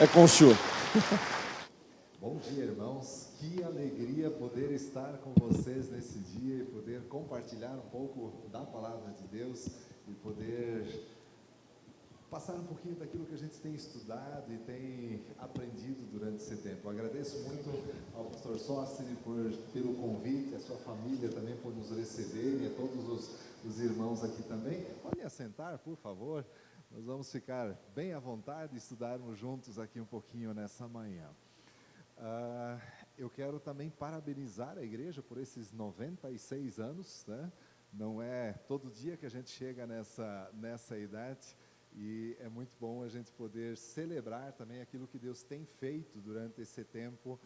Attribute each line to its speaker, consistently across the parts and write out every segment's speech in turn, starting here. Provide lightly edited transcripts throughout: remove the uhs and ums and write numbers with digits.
Speaker 1: É com o senhor.
Speaker 2: Bom dia, irmãos. Que alegria poder estar com vocês nesse dia e poder compartilhar um pouco da palavra de Deus e poder passar um pouquinho daquilo que a gente tem estudado e tem aprendido durante esse tempo. Eu agradeço muito ao pastor Sócrates pelo convite, a sua família também por nos receberem, a todos os irmãos aqui também. Podem assentar, por favor. Nós vamos ficar bem à vontade e estudarmos juntos aqui um pouquinho nessa manhã. Eu quero também parabenizar a igreja por esses 96 anos, né? Não é todo dia que a gente chega nessa idade e é muito bom a gente poder celebrar também aquilo que Deus tem feito durante esse tempo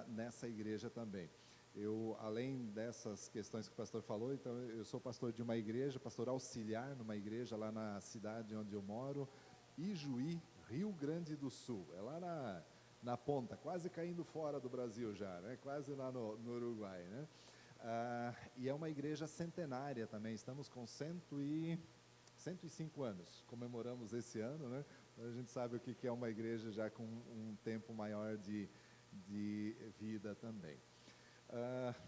Speaker 2: nessa igreja também. Eu, além dessas questões que o pastor falou, então eu sou pastor de uma igreja, pastor auxiliar numa igreja lá na cidade onde eu moro, Ijuí, Rio Grande do Sul. É lá na ponta, quase caindo fora do Brasil já, né? Quase lá no Uruguai, né? E é uma igreja centenária também, estamos com 105 anos, comemoramos esse ano, né? A gente sabe o que é uma igreja já com um tempo maior de vida também.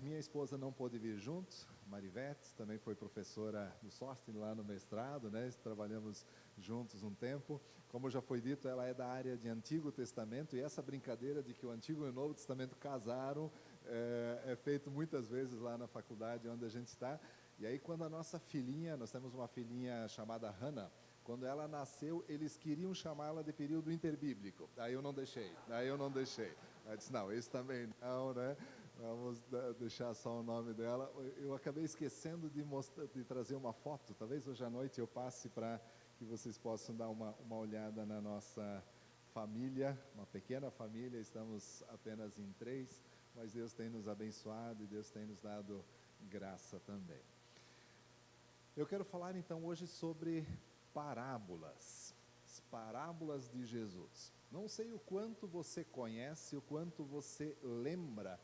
Speaker 2: Minha esposa não pôde vir junto, Marivete, também foi professora do Sócrates lá no mestrado, né? Trabalhamos juntos um tempo. Como já foi dito, ela é da área de Antigo Testamento, e essa brincadeira de que o Antigo e o Novo Testamento casaram é feito muitas vezes lá na faculdade onde a gente está. E aí, quando a nossa filhinha, nós temos uma filhinha chamada Hannah, quando ela nasceu, eles queriam chamá-la de período interbíblico. Aí eu não deixei. Ela disse, não, esse também não, né? Vamos deixar só o nome dela. Eu acabei esquecendo de trazer uma foto. Talvez hoje à noite eu passe para que vocês possam dar uma olhada na nossa família, uma pequena família. Estamos apenas em 3, mas Deus tem nos abençoado e Deus tem nos dado graça também. Eu quero falar então hoje sobre parábolas, as parábolas de Jesus. Não sei o quanto você conhece, o quanto você lembra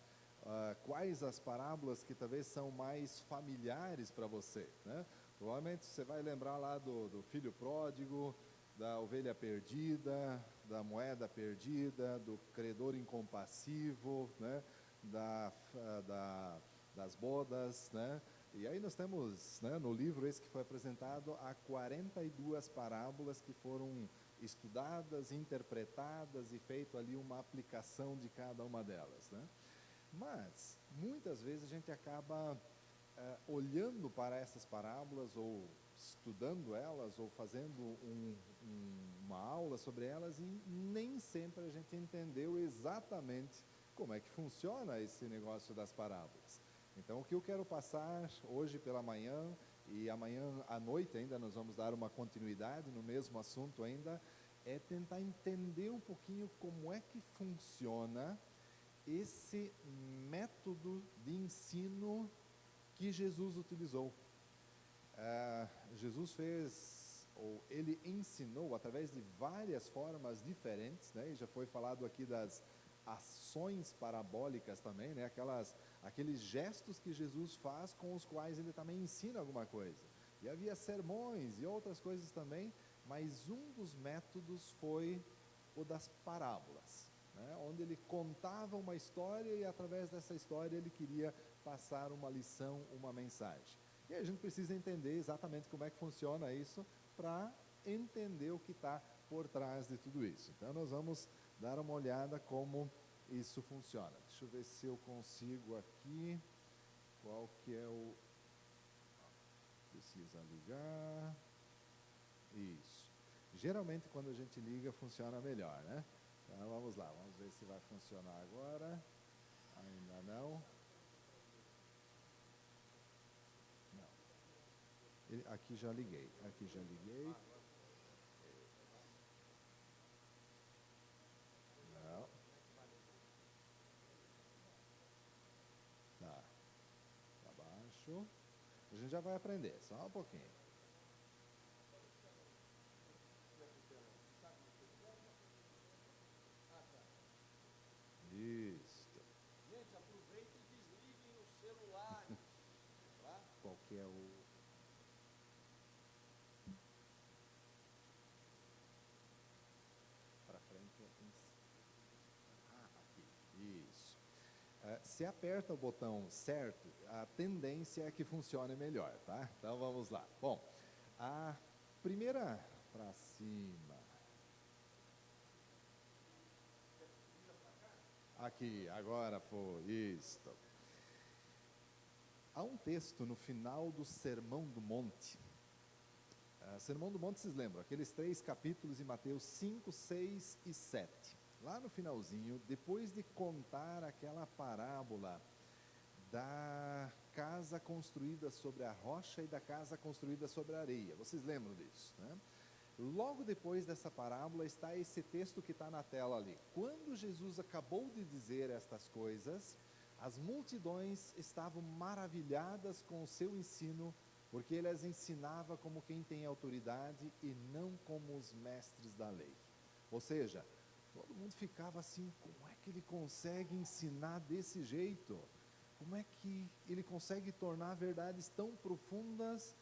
Speaker 2: quais as parábolas que talvez são mais familiares para você, né? Provavelmente você vai lembrar lá do filho pródigo, da ovelha perdida, da moeda perdida, do credor incompassivo, né? Das bodas, né? E aí nós temos, né, no livro esse que foi apresentado, há 42 parábolas que foram estudadas, interpretadas e feito ali uma aplicação de cada uma delas, né? Mas, muitas vezes a gente acaba olhando para essas parábolas, ou estudando elas, ou fazendo uma aula sobre elas, e nem sempre a gente entendeu exatamente como é que funciona esse negócio das parábolas. Então, o que eu quero passar hoje pela manhã, e amanhã à noite ainda nós vamos dar uma continuidade no mesmo assunto ainda, é tentar entender um pouquinho como é que funciona esse método de ensino que Jesus utilizou. Jesus ele ensinou através de várias formas diferentes, né? E já foi falado aqui das ações parabólicas também, né? Aqueles gestos que Jesus faz com os quais ele também ensina alguma coisa. E havia sermões e outras coisas também, mas um dos métodos foi o das parábolas, né? Onde ele contava uma história e através dessa história ele queria passar uma lição, uma mensagem. E a gente precisa entender exatamente como é que funciona isso para entender o que está por trás de tudo isso. Então nós vamos dar uma olhada como isso funciona. Deixa eu ver se eu consigo aqui. Qual que é o... Precisa ligar. Isso. Geralmente quando a gente liga funciona melhor, né? Então vamos lá, vamos ver se vai funcionar agora. Ainda não. Aqui já liguei. Não. Tá. Tá baixo. A gente já vai aprender, só um pouquinho. Isso.
Speaker 3: Gente, aproveitem e desliguem os celulares. Tá?
Speaker 2: Qual que é o... Para frente. Aqui. Isso. Se aperta o botão certo, a tendência é que funcione melhor, tá? Então vamos lá. Bom, a primeira para cima. Aqui, agora foi isto. Há um texto no final do Sermão do Monte. Sermão do Monte, vocês lembram? Aqueles 3 capítulos em Mateus 5, 6 e 7. Lá no finalzinho, depois de contar aquela parábola da casa construída sobre a rocha e da casa construída sobre a areia. Vocês lembram disso, né? Logo depois dessa parábola está esse texto que está na tela ali. Quando Jesus acabou de dizer estas coisas, as multidões estavam maravilhadas com o seu ensino, porque ele as ensinava como quem tem autoridade e não como os mestres da lei. Ou seja, todo mundo ficava assim, como é que ele consegue ensinar desse jeito? Como é que ele consegue tornar verdades tão profundas,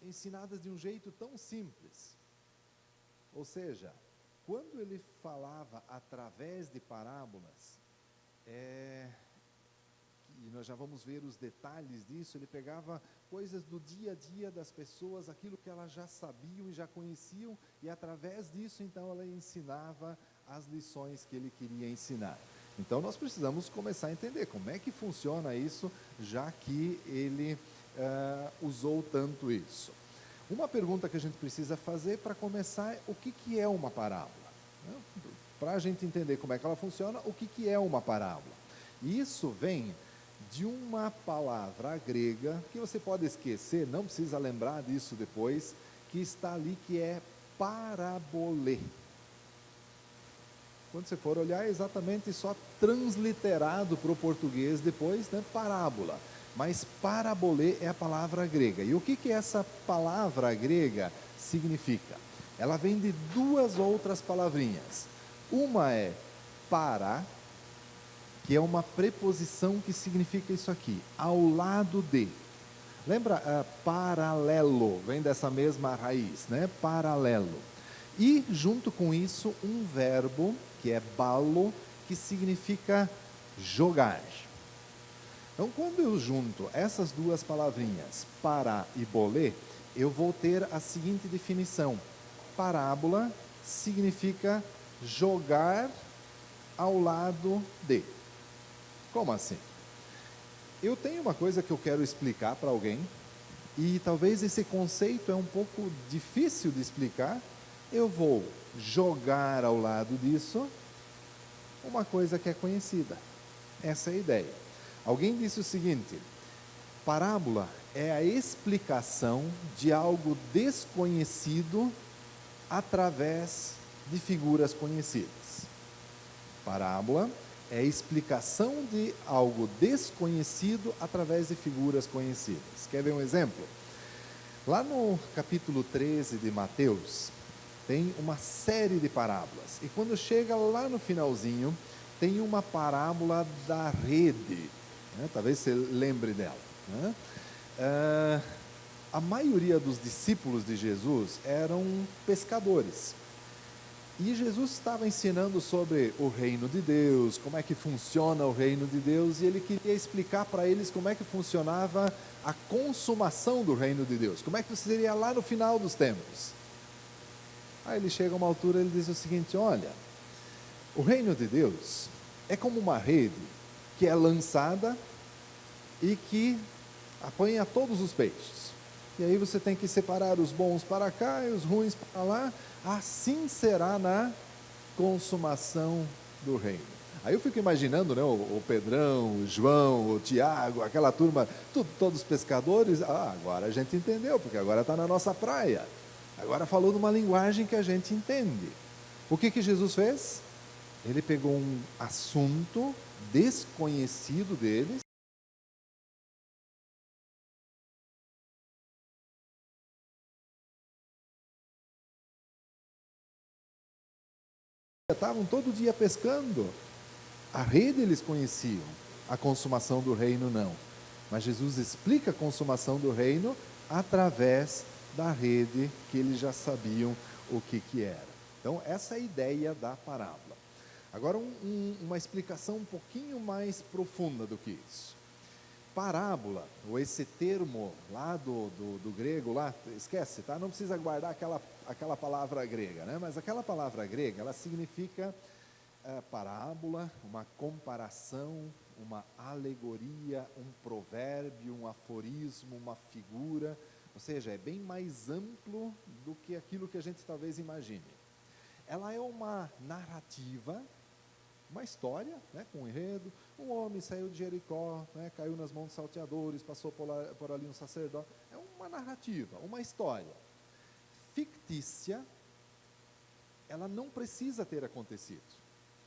Speaker 2: ensinadas de um jeito tão simples? Ou seja, quando ele falava através de parábolas, e nós já vamos ver os detalhes disso, ele pegava coisas do dia a dia das pessoas, aquilo que elas já sabiam e já conheciam, e através disso, então, ela ensinava as lições que ele queria ensinar. Então, nós precisamos começar a entender como é que funciona isso, já que ele usou tanto isso. Uma pergunta que a gente precisa fazer para começar é o que é uma parábola? Para a gente entender como é que ela funciona, o que é uma parábola? E isso vem de uma palavra grega, que você pode esquecer, não precisa lembrar disso depois, que está ali, que é parabolê. Quando você for olhar, é exatamente só transliterado para o português depois, né, parábola. Mas parabolê é a palavra grega. E o que essa palavra grega significa? Ela vem de 2 outras palavrinhas. Uma é para, que é uma preposição que significa isso aqui, ao lado de. Lembra? Paralelo, vem dessa mesma raiz, né? Paralelo. E, junto com isso, um verbo, que é balo, que significa jogar. Então, quando eu junto essas 2 palavrinhas, para e bolê, eu vou ter a seguinte definição. Parábola significa jogar ao lado de. Como assim? Eu tenho uma coisa que eu quero explicar para alguém, e talvez esse conceito é um pouco difícil de explicar. Eu vou jogar ao lado disso uma coisa que é conhecida. Essa é a ideia. Alguém disse o seguinte: parábola é a explicação de algo desconhecido através de figuras conhecidas. Parábola é a explicação de algo desconhecido através de figuras conhecidas. Quer ver um exemplo? Lá no capítulo 13 de Mateus, tem uma série de parábolas. E quando chega lá no finalzinho, tem uma parábola da rede. Talvez você lembre dela. A maioria dos discípulos de Jesus eram pescadores. E Jesus estava ensinando sobre o reino de Deus, como é que funciona o reino de Deus, e ele queria explicar para eles como é que funcionava a consumação do reino de Deus, como é que seria lá no final dos tempos. Aí ele chega a uma altura e ele diz o seguinte: olha, o reino de Deus é como uma rede que é lançada e que apanha todos os peixes. E aí você tem que separar os bons para cá e os ruins para lá. Assim será na consumação do reino. Aí eu fico imaginando, né, o Pedrão, o João, o Tiago, aquela turma, todos pescadores. Agora a gente entendeu, porque agora está na nossa praia. Agora falou numa linguagem que a gente entende. O que Jesus fez? Ele pegou um assunto desconhecido deles, estavam todo dia pescando, a rede eles conheciam, a consumação do reino não. Mas Jesus explica a consumação do reino através da rede que eles já sabiam o que era. Então, essa é a ideia da parábola. Agora, uma explicação um pouquinho mais profunda do que isso. Parábola, ou esse termo lá do grego, lá, esquece, tá? Não precisa guardar aquela palavra grega, né? Mas aquela palavra grega, ela significa parábola, uma comparação, uma alegoria, um provérbio, um aforismo, uma figura, ou seja, é bem mais amplo do que aquilo que a gente talvez imagine. Ela é uma narrativa, uma história, né, com um enredo. Um homem saiu de Jericó, né, caiu nas mãos dos salteadores, passou por ali um sacerdote. É uma narrativa, uma história fictícia. Ela não precisa ter acontecido,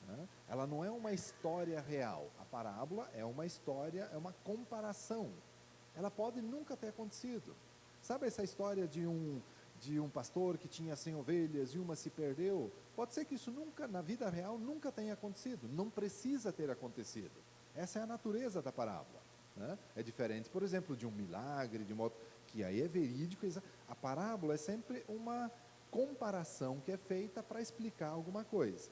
Speaker 2: né? Ela não é uma história real. A parábola é uma história, é uma comparação. Ela pode nunca ter acontecido. Sabe essa história de um pastor que tinha 100 ovelhas e uma se perdeu? Pode ser que isso nunca, na vida real, nunca tenha acontecido. Não precisa ter acontecido. Essa é a natureza da parábola, né? É diferente, por exemplo, de um milagre, de uma, que aí é verídico. A parábola é sempre uma comparação que é feita para explicar alguma coisa.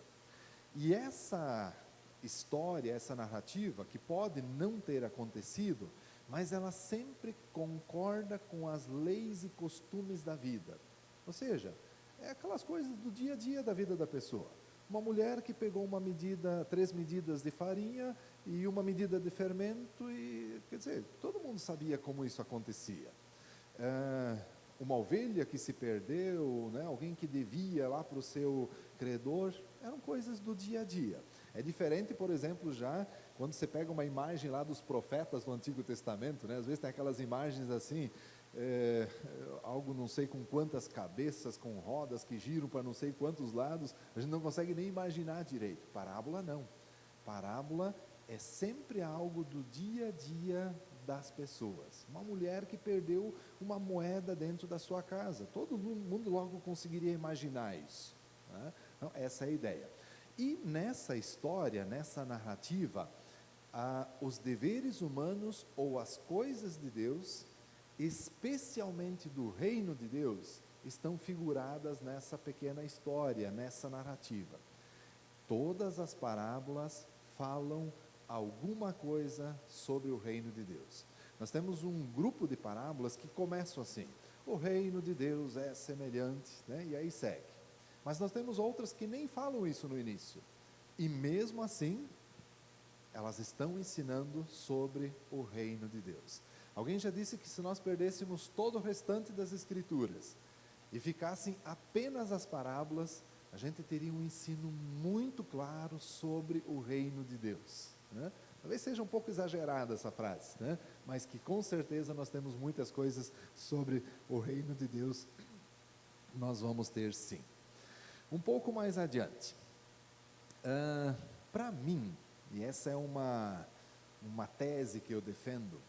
Speaker 2: E essa história, essa narrativa, que pode não ter acontecido, mas ela sempre concorda com as leis e costumes da vida. Ou seja, é aquelas coisas do dia a dia da vida da pessoa. Uma mulher que pegou 3 medidas de farinha e 1 medida de fermento, e, quer dizer, todo mundo sabia como isso acontecia. Uma ovelha que se perdeu, né, alguém que devia lá para o seu credor, eram coisas do dia a dia. É diferente, por exemplo, já quando você pega uma imagem lá dos profetas do Antigo Testamento, né, às vezes tem aquelas imagens assim, algo não sei com quantas cabeças, com rodas que giram para não sei quantos lados, a gente não consegue nem imaginar direito. Parábola não. Parábola é sempre algo do dia a dia das pessoas. Uma mulher que perdeu uma moeda dentro da sua casa, todo mundo logo conseguiria imaginar isso, né? Então, essa é a ideia. E nessa história, nessa narrativa, os deveres humanos ou as coisas de Deus, especialmente do reino de Deus, estão figuradas nessa pequena história, nessa narrativa. Todas as parábolas falam alguma coisa sobre o reino de Deus. Nós temos um grupo de parábolas que começam assim: o reino de Deus é semelhante, né? E aí segue. Mas nós temos outras que nem falam isso no início, e mesmo assim elas estão ensinando sobre o reino de Deus. Alguém já disse que se nós perdêssemos todo o restante das escrituras e ficassem apenas as parábolas, a gente teria um ensino muito claro sobre o reino de Deus, né? Talvez seja um pouco exagerada essa frase, né? Mas que com certeza nós temos muitas coisas sobre o reino de Deus, nós vamos ter sim. Um pouco mais adiante, para mim, e essa é uma tese que eu defendo,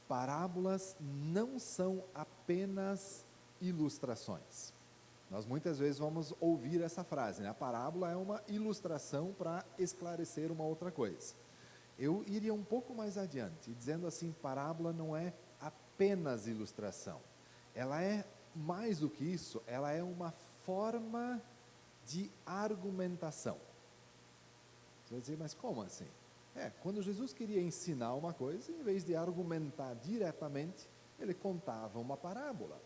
Speaker 2: parábolas não são apenas ilustrações. Nós muitas vezes vamos ouvir essa frase, né? A parábola é uma ilustração para esclarecer uma outra coisa. Eu iria um pouco mais adiante, dizendo assim: parábola não é apenas ilustração. Ela é mais do que isso, ela é uma forma de argumentação. Você vai dizer, mas como assim? Quando Jesus queria ensinar uma coisa, em vez de argumentar diretamente, ele contava uma parábola.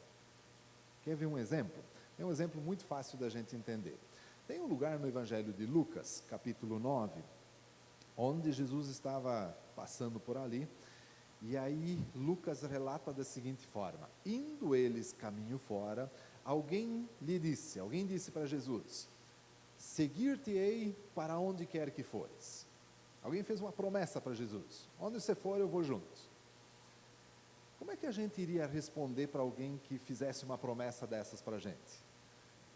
Speaker 2: Quer ver um exemplo? É um exemplo muito fácil da gente entender. Tem um lugar no Evangelho de Lucas, capítulo 9, onde Jesus estava passando por ali, e aí Lucas relata da seguinte forma: indo eles caminho fora, alguém disse para Jesus: seguir-te-ei para onde quer que fores. Alguém fez uma promessa para Jesus: onde você for eu vou junto. Como é que a gente iria responder para alguém que fizesse uma promessa dessas para a gente?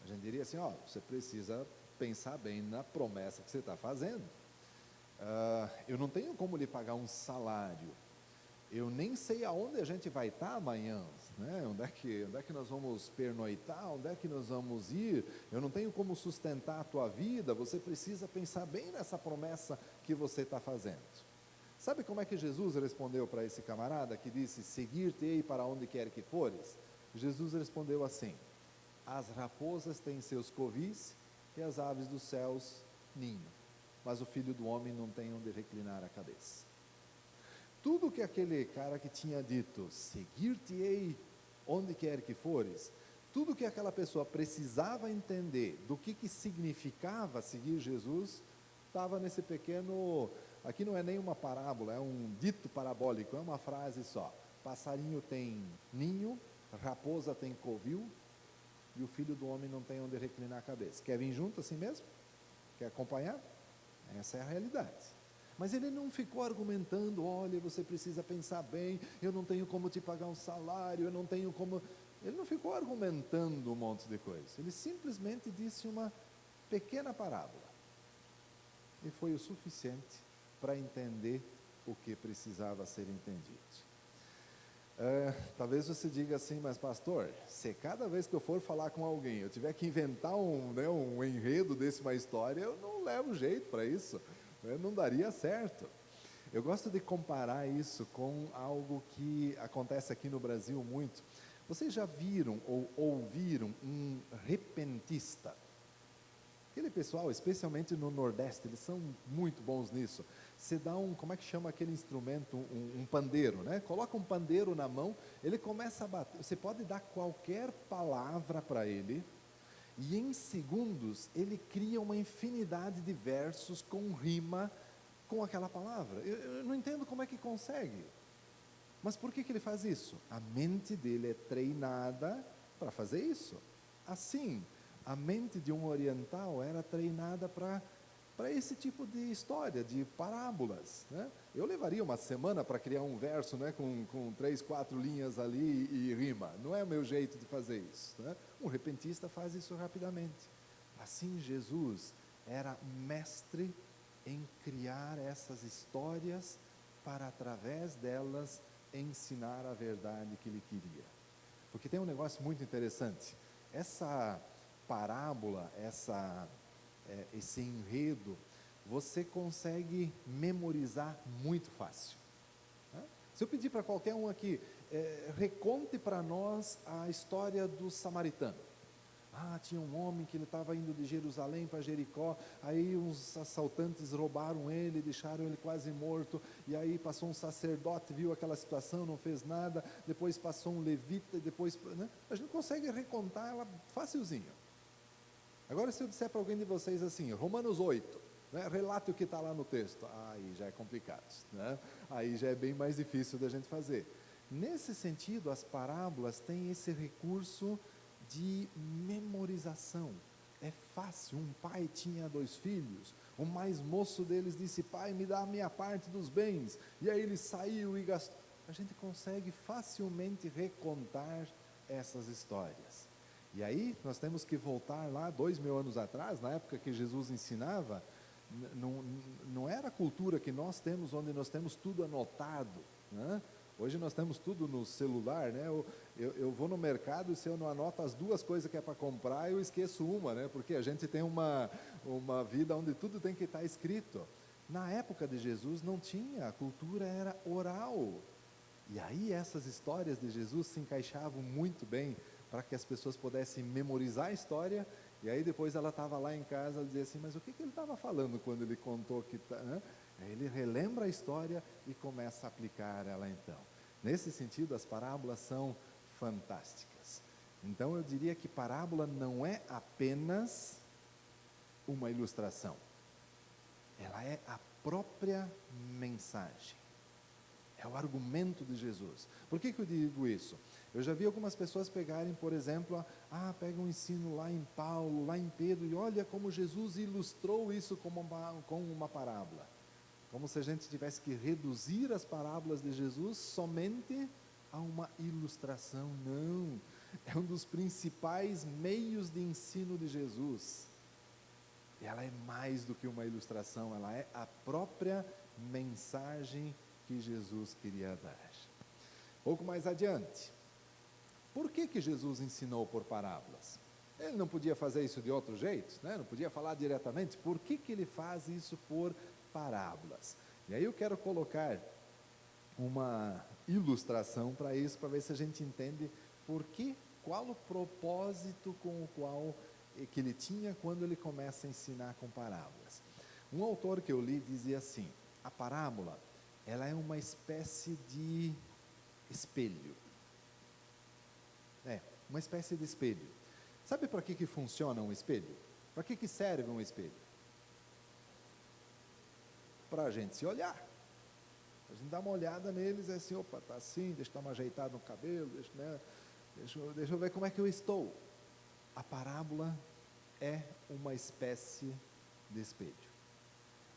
Speaker 2: A gente diria assim: você precisa pensar bem na promessa que você está fazendo. Eu não tenho como lhe pagar um salário, eu nem sei aonde a gente vai estar amanhã, né? Onde é que nós vamos pernoitar, onde é que nós vamos ir, eu não tenho como sustentar a tua vida, você precisa pensar bem nessa promessa que você está fazendo. Sabe como é que Jesus respondeu para esse camarada que disse: seguir-te-ei para onde quer que fores? Jesus respondeu assim: as raposas têm seus covis e as aves dos céus ninho, mas o Filho do Homem não tem onde reclinar a cabeça. Tudo que aquele cara que tinha dito, seguir-te-ei onde quer que fores, tudo que aquela pessoa precisava entender do que significava seguir Jesus, estava nesse pequeno, aqui não é nem uma parábola, é um dito parabólico, é uma frase só. Passarinho tem ninho, raposa tem covil, e o Filho do Homem não tem onde reclinar a cabeça. Quer vir junto assim mesmo? Quer acompanhar? Essa é a realidade. Mas ele não ficou argumentando, olha, você precisa pensar bem, eu não tenho como te pagar um salário, eu não tenho como... Ele não ficou argumentando um monte de coisas. Ele simplesmente disse uma pequena parábola. E foi o suficiente para entender o que precisava ser entendido. Talvez você diga assim, mas pastor, se cada vez que eu for falar com alguém, eu tiver que inventar um enredo desse, uma história, eu não levo jeito para isso, não daria certo. Eu gosto de comparar isso com algo que acontece aqui no Brasil muito. Vocês já viram ou ouviram um repentista? Aquele pessoal, especialmente no Nordeste, eles são muito bons nisso. Você dá como é que chama aquele instrumento, um pandeiro, né? Coloca um pandeiro na mão, ele começa a bater, você pode dar qualquer palavra para ele, e em segundos, ele cria uma infinidade de versos com rima com aquela palavra. Eu não entendo como é que consegue. Mas por que ele faz isso? A mente dele é treinada para fazer isso. Assim, a mente de um oriental era treinada para esse tipo de história, de parábolas, né? Eu levaria uma semana para criar um verso, né, com 3, 4 linhas ali e rima. Não é o meu jeito de fazer isso, né? Um repentista faz isso rapidamente. Assim, Jesus era mestre em criar essas histórias para, através delas, ensinar a verdade que ele queria. Porque tem um negócio muito interessante. Essa parábola, esse enredo, você consegue memorizar muito fácil, né? Se eu pedir para qualquer um aqui, reconte para nós a história do samaritano. Tinha um homem que ele estava indo de Jerusalém para Jericó, aí uns assaltantes roubaram ele, deixaram ele quase morto, e aí passou um sacerdote, viu aquela situação, não fez nada, depois passou um levita, e depois, né? A gente consegue recontar ela facilzinho. Agora, se eu disser para alguém de vocês assim, Romanos 8, né, relate o que está lá no texto, aí já é complicado, né? Aí já é bem mais difícil da gente fazer. Nesse sentido, as parábolas têm esse recurso de memorização. É fácil. Um pai tinha 2 filhos, o mais moço deles disse, pai, me dá a minha parte dos bens, e aí ele saiu e gastou. A gente consegue facilmente recontar essas histórias. E aí nós temos que voltar lá 2000 anos atrás, na época que Jesus ensinava, não era a cultura que nós temos, onde nós temos tudo anotado, né? Hoje nós temos tudo no celular, né? Eu vou no mercado e se eu não anoto as 2 coisas que é para comprar, eu esqueço uma, né? Porque a gente tem uma vida onde tudo tem que estar escrito. Na época de Jesus não tinha, a cultura era oral. E aí essas histórias de Jesus se encaixavam muito bem para que as pessoas pudessem memorizar a história, e aí depois ela estava lá em casa, ela dizia assim, mas o que ele estava falando quando ele contou que... né? Aí ele relembra a história e começa a aplicar ela então. Nesse sentido, as parábolas são fantásticas. Então eu diria que parábola não é apenas uma ilustração, ela é a própria mensagem, é o argumento de Jesus. Por que eu digo isso? Eu já vi algumas pessoas pegarem, por exemplo, pega um ensino lá em Paulo, lá em Pedro, e olha como Jesus ilustrou isso com uma parábola. Como se a gente tivesse que reduzir as parábolas de Jesus somente a uma ilustração. Não, é um dos principais meios de ensino de Jesus. Ela é mais do que uma ilustração, ela é a própria mensagem que Jesus queria dar. Pouco mais adiante, por que Jesus ensinou por parábolas? Ele não podia fazer isso de outro jeito, né? Não podia falar diretamente. Por que ele faz isso por parábolas? E aí eu quero colocar uma ilustração para isso, para ver se a gente entende qual o propósito com o qual que ele tinha quando ele começa a ensinar com parábolas. Um autor que eu li dizia assim: a parábola, ela é uma espécie de espelho. Uma espécie de espelho. Sabe para que funciona um espelho? Para que serve um espelho? Para a gente se olhar. A gente dá uma olhada neles e assim, opa, está assim, deixa eu dar uma ajeitada no cabelo, deixa eu ver como é que eu estou. A parábola é uma espécie de espelho.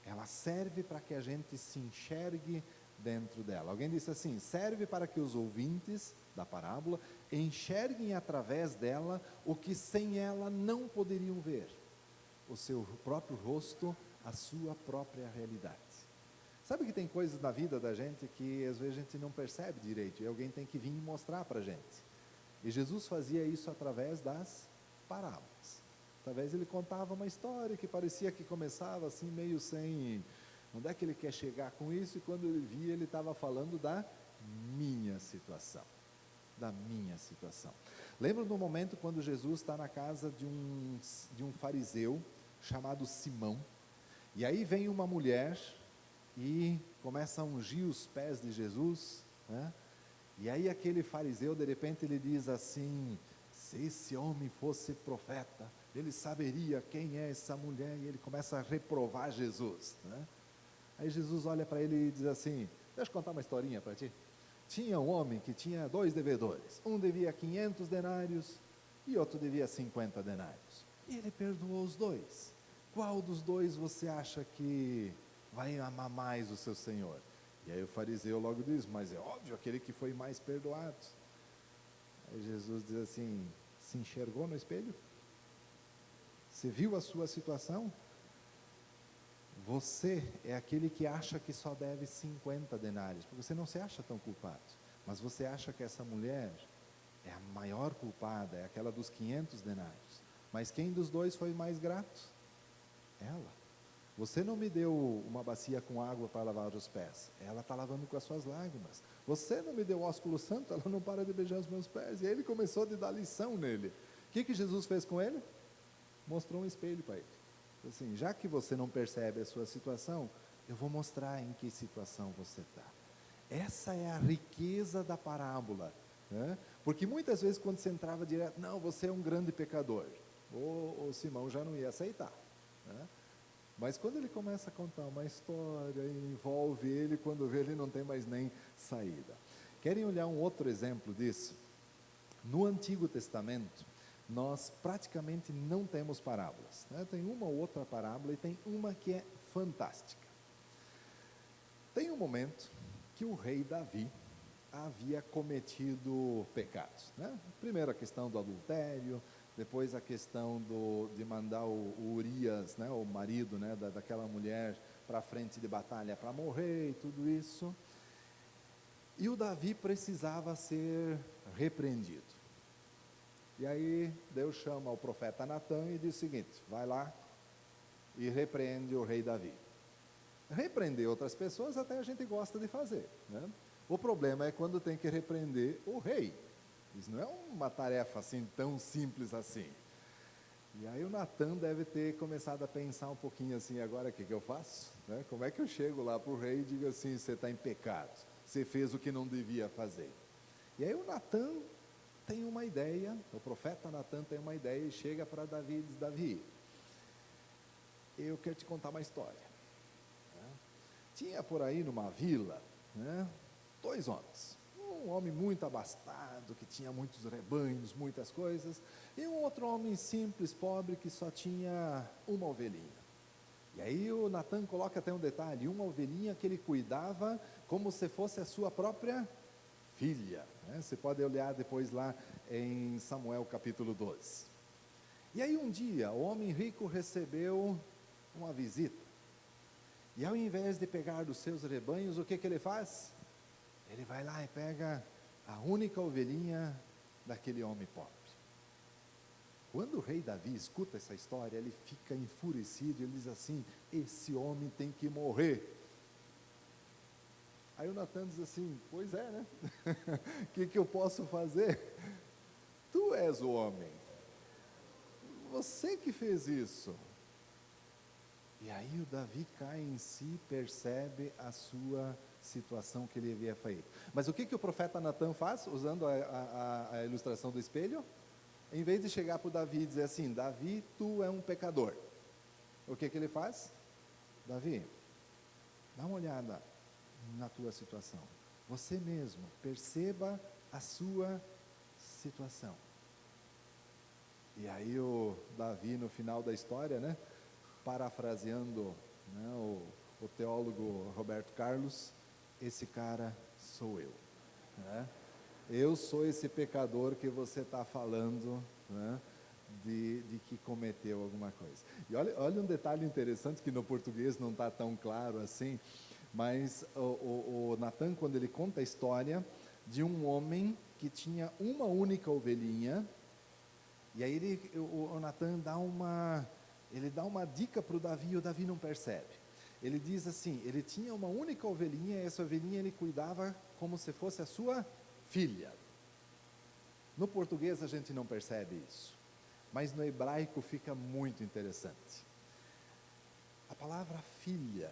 Speaker 2: Ela serve para que a gente se enxergue dentro dela. Alguém disse assim: serve para que os ouvintes da parábola enxerguem através dela o que sem ela não poderiam ver: o seu próprio rosto, a sua própria realidade. Sabe que tem coisas na vida da gente que às vezes a gente não percebe direito, e alguém tem que vir e mostrar para a gente. E Jesus fazia isso através das parábolas. Talvez ele contava uma história que parecia que começava assim meio sem... Onde é que ele quer chegar com isso? E quando ele via, ele estava falando da minha situação. Da minha situação. Lembro do momento quando Jesus está na casa de um fariseu chamado Simão. E aí vem uma mulher e começa a ungir os pés de Jesus, né? E aí aquele fariseu, de repente, ele diz assim: se esse homem fosse profeta, ele saberia quem é essa mulher. E ele começa a reprovar Jesus, né? Aí Jesus olha para ele e diz assim: deixa eu contar uma historinha para ti. Tinha um homem que tinha 2 devedores, um devia 500 denários e outro devia 50 denários, e ele perdoou os 2. Qual dos 2 você acha que vai amar mais o seu Senhor? E aí o fariseu logo diz: mas é óbvio, aquele que foi mais perdoado. Aí Jesus diz assim: se enxergou no espelho? Você viu a sua situação? Você é aquele que acha que só deve 50 denários, porque você não se acha tão culpado, mas você acha que essa mulher é a maior culpada, é aquela dos 500 denários. Mas quem dos 2 foi mais grato? Ela. Você não me deu uma bacia com água para lavar os pés, ela está lavando com as suas lágrimas. Você não me deu ósculo santo, ela não para de beijar os meus pés. E aí ele começou a dar lição nele. O que Jesus fez com ele? Mostrou um espelho para ele. Assim, já que você não percebe a sua situação, eu vou mostrar em que situação você está. Essa é a riqueza da parábola, né? Porque muitas vezes quando você entrava direto: não, você é um grande pecador, o Simão já não ia aceitar, né? Mas quando ele começa a contar uma história, envolve ele, quando vê, ele não tem mais nem saída. Querem olhar um outro exemplo disso? No Antigo Testamento, nós praticamente não temos parábolas, né? Tem uma ou outra parábola, e tem uma que é fantástica. Tem um momento que o rei Davi havia cometido pecados, né? Primeiro a questão do adultério, depois a questão de mandar o Urias, né, o marido, né, daquela mulher, para a frente de batalha para morrer e tudo isso. E o Davi precisava ser repreendido. E aí Deus chama o profeta Natã e diz o seguinte: vai lá e repreende o rei Davi. Repreender outras pessoas até a gente gosta de fazer, né? O problema é quando tem que repreender o rei. Isso não é uma tarefa assim tão simples assim. E aí o Natã deve ter começado a pensar um pouquinho assim: agora o que eu faço, né? Como é que eu chego lá para o rei e digo assim: você está em pecado, você fez o que não devia fazer? E aí o Natã tem uma ideia, o profeta Natã tem uma ideia e chega para Davi e diz: Davi, eu quero te contar uma história, né? Tinha por aí numa vila, né, 2 homens. Um homem muito abastado, que tinha muitos rebanhos, muitas coisas, e um outro homem simples, pobre, que só tinha uma ovelhinha. E aí o Natã coloca até um detalhe: uma ovelhinha que ele cuidava como se fosse a sua própria filha, né? Você pode olhar depois lá em Samuel capítulo 12. E aí um dia o homem rico recebeu uma visita, e ao invés de pegar dos seus rebanhos, o que ele faz? Ele vai lá e pega a única ovelhinha daquele homem pobre. Quando o rei Davi escuta essa história, ele fica enfurecido, ele diz assim: esse homem tem que morrer. Aí o Natã diz assim: pois é, né? O que eu posso fazer? Tu és o homem. você que fez isso. E aí o Davi cai em si, percebe a sua situação que ele havia feito. Mas o que o profeta Natan faz, usando a ilustração do espelho? Em vez de chegar para o Davi e dizer assim, Davi, tu é um pecador. O que ele faz? Davi, dá uma olhada na tua situação. Você mesmo, perceba a sua situação. E aí o Davi, no final da história, né, parafraseando, né, o teólogo Roberto Carlos, esse cara sou eu. Né? Eu sou esse pecador que você está falando, né, de que cometeu alguma coisa. E olha um detalhe interessante que no português não está tão claro assim, mas o Natan, quando ele conta a história de um homem que tinha uma única ovelhinha, e aí o Natan dá uma dica para o Davi, e o Davi não percebe. Ele diz assim, ele tinha uma única ovelhinha, e essa ovelhinha ele cuidava como se fosse a sua filha. No português a gente não percebe isso, mas no hebraico fica muito interessante. A palavra filha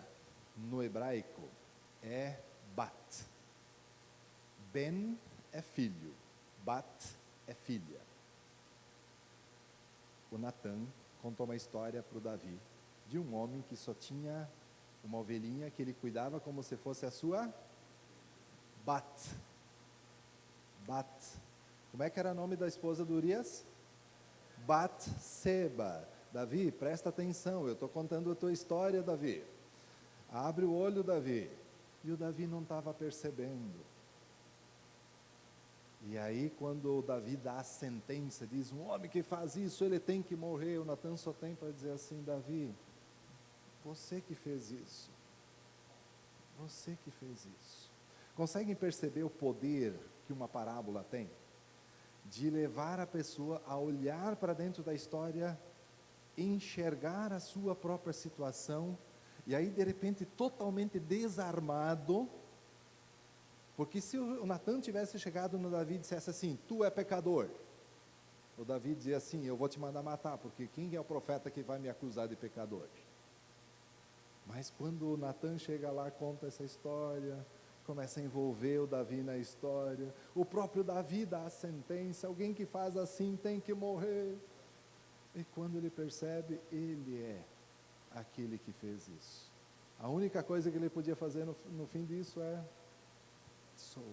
Speaker 2: no hebraico é bat. Ben é filho, bat é filha. O Natan contou uma história para o Davi, de um homem que só tinha uma ovelhinha que ele cuidava como se fosse a sua bat. Como é que era o nome da esposa de Urias? Batseba. Davi, presta atenção, eu estou contando a tua história, Davi. Abre o olho, Davi. E o Davi não estava percebendo. E aí quando o Davi dá a sentença, diz, um homem que faz isso, ele tem que morrer. O Natan só tem para dizer assim, Davi, você que fez isso. Você que fez isso. Conseguem perceber o poder que uma parábola tem? De levar a pessoa a olhar para dentro da história, enxergar a sua própria situação, e aí de repente totalmente desarmado, porque se o Natan tivesse chegado no Davi e dissesse assim, tu é pecador, o Davi dizia assim, eu vou te mandar matar, porque quem é o profeta que vai me acusar de pecador? Mas quando o Natan chega lá, conta essa história, começa a envolver o Davi na história, o próprio Davi dá a sentença, alguém que faz assim tem que morrer, e quando ele percebe, ele é aquele que fez isso. A única coisa que ele podia fazer no fim disso é, sou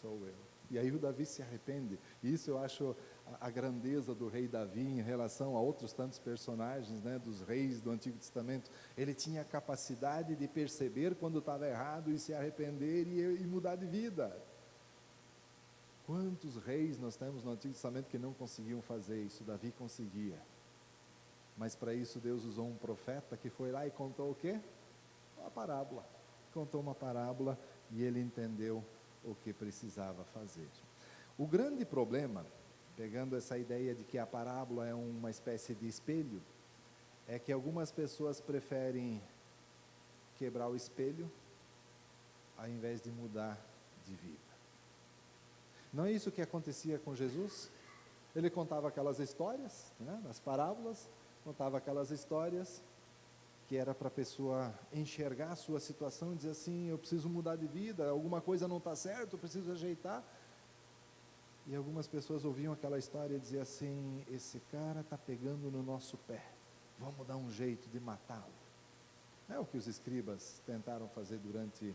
Speaker 2: eu. E aí o Davi se arrepende. Isso eu acho a grandeza do rei Davi em relação a outros tantos personagens, né, dos reis do Antigo Testamento. Ele tinha a capacidade de perceber quando estava errado e se arrepender e mudar de vida. Quantos reis nós temos no Antigo Testamento que não conseguiam fazer isso? Davi conseguia. Mas para isso Deus usou um profeta que foi lá e contou o quê? Uma parábola. Contou uma parábola e ele entendeu o que precisava fazer. O grande problema, pegando essa ideia de que a parábola é uma espécie de espelho, é que algumas pessoas preferem quebrar o espelho ao invés de mudar de vida. Não é isso que acontecia com Jesus? Ele contava aquelas histórias, né, nas parábolas, contava aquelas histórias que era para a pessoa enxergar a sua situação e dizer assim, eu preciso mudar de vida, alguma coisa não está certo, eu preciso ajeitar. E algumas pessoas ouviam aquela história e diziam assim, esse cara está pegando no nosso pé, vamos dar um jeito de matá-lo. É o que os escribas tentaram fazer durante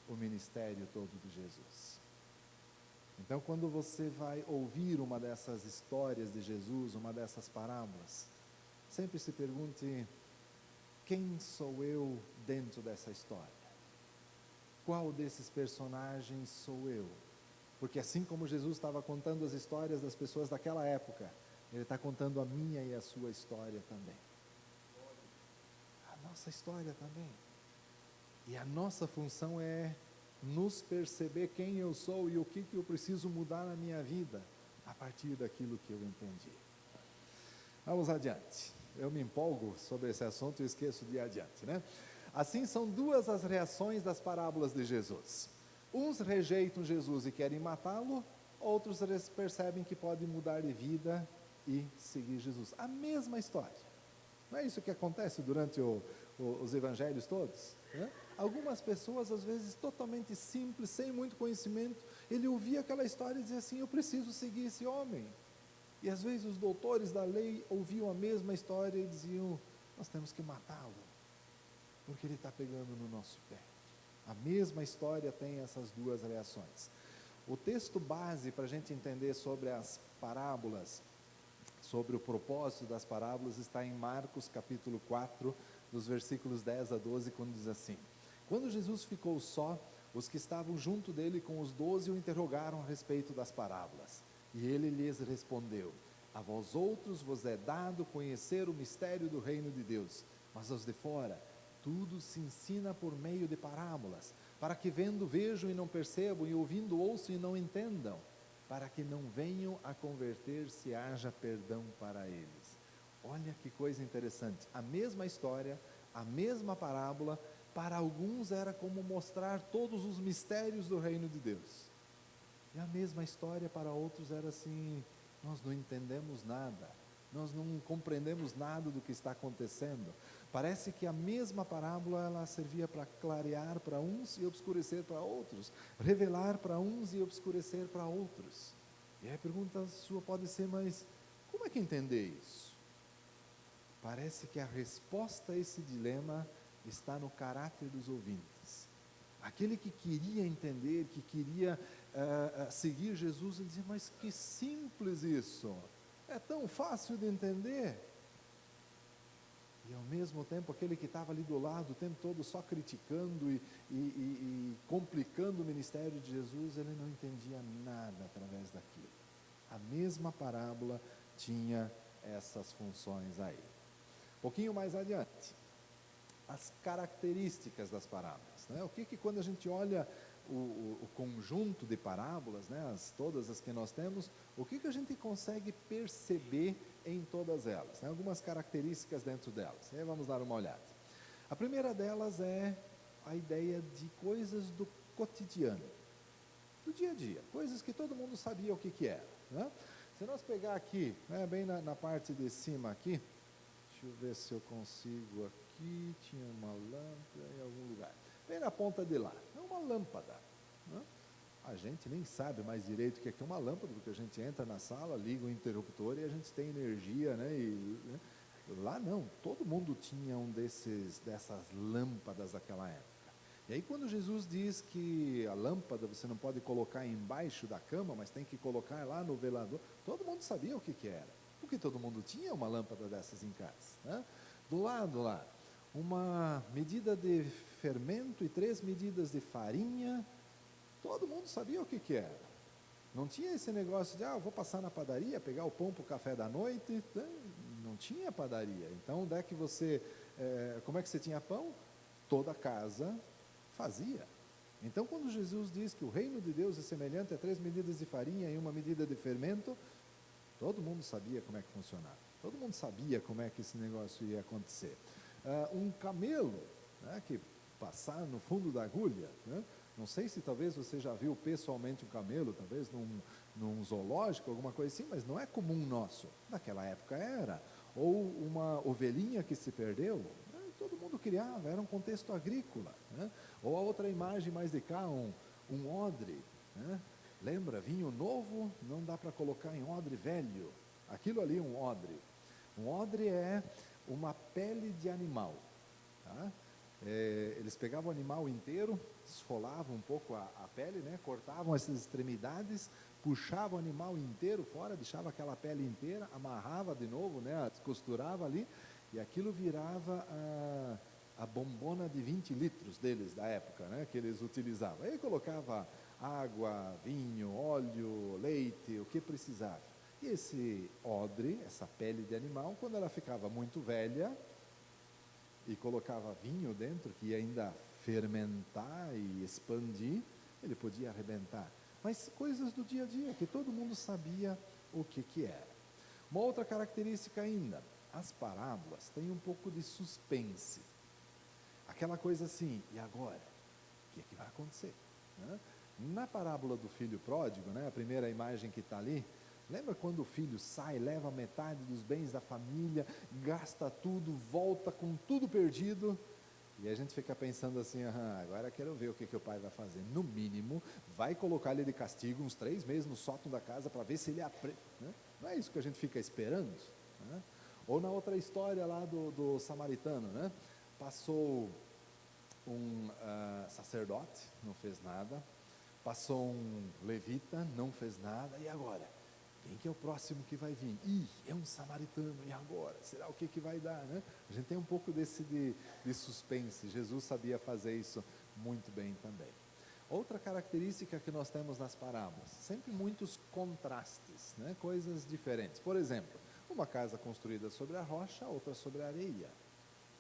Speaker 2: o ministério todo de Jesus. Então, quando você vai ouvir uma dessas histórias de Jesus, uma dessas parábolas, sempre se pergunte, quem sou eu dentro dessa história? Qual desses personagens sou eu? Porque assim como Jesus estava contando as histórias das pessoas daquela época, Ele está contando a minha e a sua história também. A nossa história também. E a nossa função é nos perceber quem eu sou e o que eu preciso mudar na minha vida, a partir daquilo que eu entendi. Vamos adiante. Eu me empolgo sobre esse assunto e esqueço de ir adiante, né? Assim, são duas as reações das parábolas de Jesus. Uns rejeitam Jesus e querem matá-lo, outros percebem que pode mudar de vida e seguir Jesus. A mesma história. Não é isso que acontece durante os evangelhos todos? Né? Algumas pessoas, às vezes, totalmente simples, sem muito conhecimento, ele ouvia aquela história e dizia assim, eu preciso seguir esse homem. E às vezes os doutores da lei ouviam a mesma história e diziam, nós temos que matá-lo, porque ele está pegando no nosso pé. A mesma história tem essas duas reações. O texto base para a gente entender sobre as parábolas, sobre o propósito das parábolas, está em Marcos capítulo 4, dos versículos 10 a 12, quando diz assim, quando Jesus ficou só, os que estavam junto dele com os 12 o interrogaram a respeito das parábolas. E ele lhes respondeu, a vós outros vos é dado conhecer o mistério do reino de Deus, mas aos de fora, tudo se ensina por meio de parábolas, para que vendo vejam e não percebam, e ouvindo ouçam e não entendam, para que não venham a converter-se e haja perdão para eles. Olha que coisa interessante, a mesma história, a mesma parábola, para alguns era como mostrar todos os mistérios do reino de Deus, e a mesma história para outros era assim, nós não entendemos nada, nós não compreendemos nada do que está acontecendo. Parece que a mesma parábola, ela servia para clarear para uns e obscurecer para outros, revelar para uns e obscurecer para outros. E aí a pergunta sua pode ser, mas como é que entender isso? Parece que a resposta a esse dilema está no caráter dos ouvintes. Aquele que queria entender, que queria seguir Jesus, ele dizia, mas que simples isso, é tão fácil de entender. E ao mesmo tempo, aquele que estava ali do lado, o tempo todo só criticando e complicando o ministério de Jesus, ele não entendia nada através daquilo. A mesma parábola tinha essas funções aí. Um pouquinho mais adiante, as características das parábolas, né? O que quando a gente olha o conjunto de parábolas, né, todas as que nós temos, o que a gente consegue perceber em todas elas, né? Algumas características dentro delas, aí vamos dar uma olhada. A primeira delas é a ideia de coisas do cotidiano, do dia a dia, coisas que todo mundo sabia o que era, né? Se nós pegar aqui, né, bem na parte de cima aqui, deixa eu ver se eu consigo aqui, tinha uma lâmpada em algum lugar, bem na ponta de lá, é uma lâmpada, né? A gente nem sabe mais direito o que é uma lâmpada, porque a gente entra na sala, liga o interruptor e a gente tem energia, né? Né? Lá não, todo mundo tinha dessas lâmpadas daquela época. E aí quando Jesus diz que a lâmpada você não pode colocar embaixo da cama, mas tem que colocar lá no velador, todo mundo sabia o que era, porque todo mundo tinha uma lâmpada dessas em casa, né? Do lado lá, uma medida de fermento e 3 medidas de farinha, todo mundo sabia o que era. Não tinha esse negócio de, eu vou passar na padaria, pegar o pão para o café da noite, não tinha padaria. Então, onde é que como é que você tinha pão? Toda casa fazia. Então, quando Jesus diz que o reino de Deus é semelhante a 3 medidas de farinha e 1 medida de fermento, todo mundo sabia como é que funcionava. Todo mundo sabia como é que esse negócio ia acontecer. Um camelo, né, que passar no fundo da agulha, né? Não sei se talvez você já viu pessoalmente um camelo, talvez num zoológico, alguma coisa assim, mas não é comum nosso. Naquela época era. Ou uma ovelhinha que se perdeu, né? Todo mundo criava, era um contexto agrícola, né? Ou a outra imagem mais de cá, um odre, né? Lembra, vinho novo não dá para colocar em odre velho. Aquilo ali é um odre. Um odre é uma pele de animal, tá? Eles pegavam o animal inteiro, esfolavam um pouco a pele, né? Cortavam essas extremidades, puxavam o animal inteiro fora, deixava aquela pele inteira, amarrava de novo, né? Costurava ali, e aquilo virava a bombona de 20 litros deles, da época, né? Que eles utilizavam. Aí colocava água, vinho, óleo, leite, o que precisava. E esse odre, essa pele de animal, quando ela ficava muito velha, e colocava vinho dentro, que ia ainda fermentar e expandir, ele podia arrebentar. Mas coisas do dia a dia, que todo mundo sabia o que era. Uma outra característica ainda, as parábolas têm um pouco de suspense. Aquela coisa assim, e agora? O que vai acontecer? Né? Na parábola do filho pródigo, né, a primeira imagem que está ali, Lembra quando o filho sai, leva metade dos bens da família, gasta tudo, volta com tudo perdido? E a gente fica pensando assim, agora quero ver o que o pai vai fazer. No mínimo, vai colocar ele de castigo uns 3 meses no sótão da casa para ver se ele aprende. Né? Não é isso que a gente fica esperando? Né? Ou na outra história lá do samaritano, né? Passou um sacerdote, não fez nada. Passou um levita, não fez nada. E agora? Quem que é o próximo que vai vir? É um samaritano, e agora? Será o que vai dar, né? A gente tem um pouco desse de suspense. Jesus sabia fazer isso muito bem também. Outra característica que nós temos nas parábolas, sempre muitos contrastes, né? Coisas diferentes. Por exemplo, uma casa construída sobre a rocha, outra sobre a areia.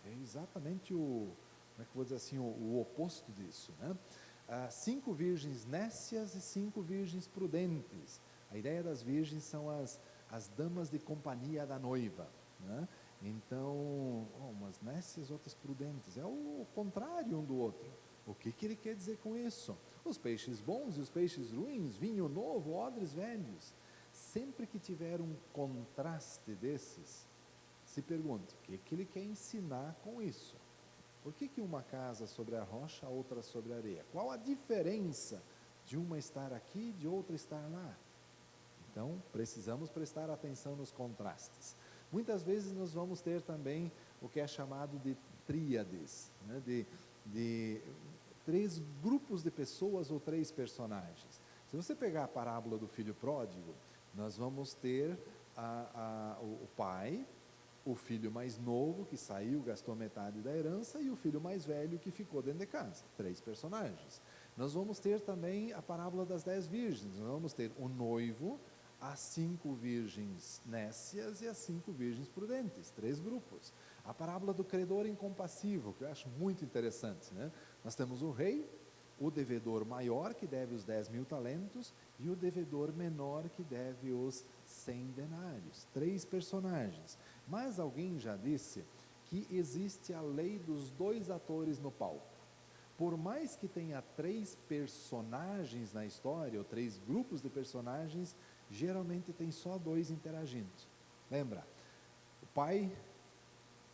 Speaker 2: É exatamente como é que eu vou dizer assim, o oposto disso, né? 5 virgens nécias e 5 virgens prudentes. A ideia das virgens são as damas de companhia da noiva, né? Então, umas nécias, outras prudentes. É o contrário um do outro. O que ele quer dizer com isso? Os peixes bons e os peixes ruins, vinho novo, odres velhos. Sempre que tiver um contraste desses, se pergunte, o que ele quer ensinar com isso? Por que uma casa sobre a rocha, outra sobre a areia? Qual a diferença de uma estar aqui e de outra estar lá? Então, precisamos prestar atenção nos contrastes. Muitas vezes nós vamos ter também o que é chamado de tríades, né? de 3 grupos de pessoas ou 3 personagens. Se você pegar a parábola do filho pródigo, nós vamos ter o pai, o filho mais novo que saiu, gastou metade da herança, e o filho mais velho que ficou dentro de casa. 3 personagens. Nós vamos ter também a parábola das 10 virgens. Nós vamos ter o noivo, as 5 virgens nécias e as 5 virgens prudentes. 3 grupos. A parábola do credor incompassivo, que eu acho muito interessante, né? Nós temos o rei, o devedor maior que deve os 10.000 talentos e o devedor menor que deve os 100 denários. 3 personagens. Mas alguém já disse que existe a lei dos 2 atores no palco. Por mais que tenha 3 personagens na história, ou 3 grupos de personagens, geralmente tem só 2 interagindo. Lembra? O pai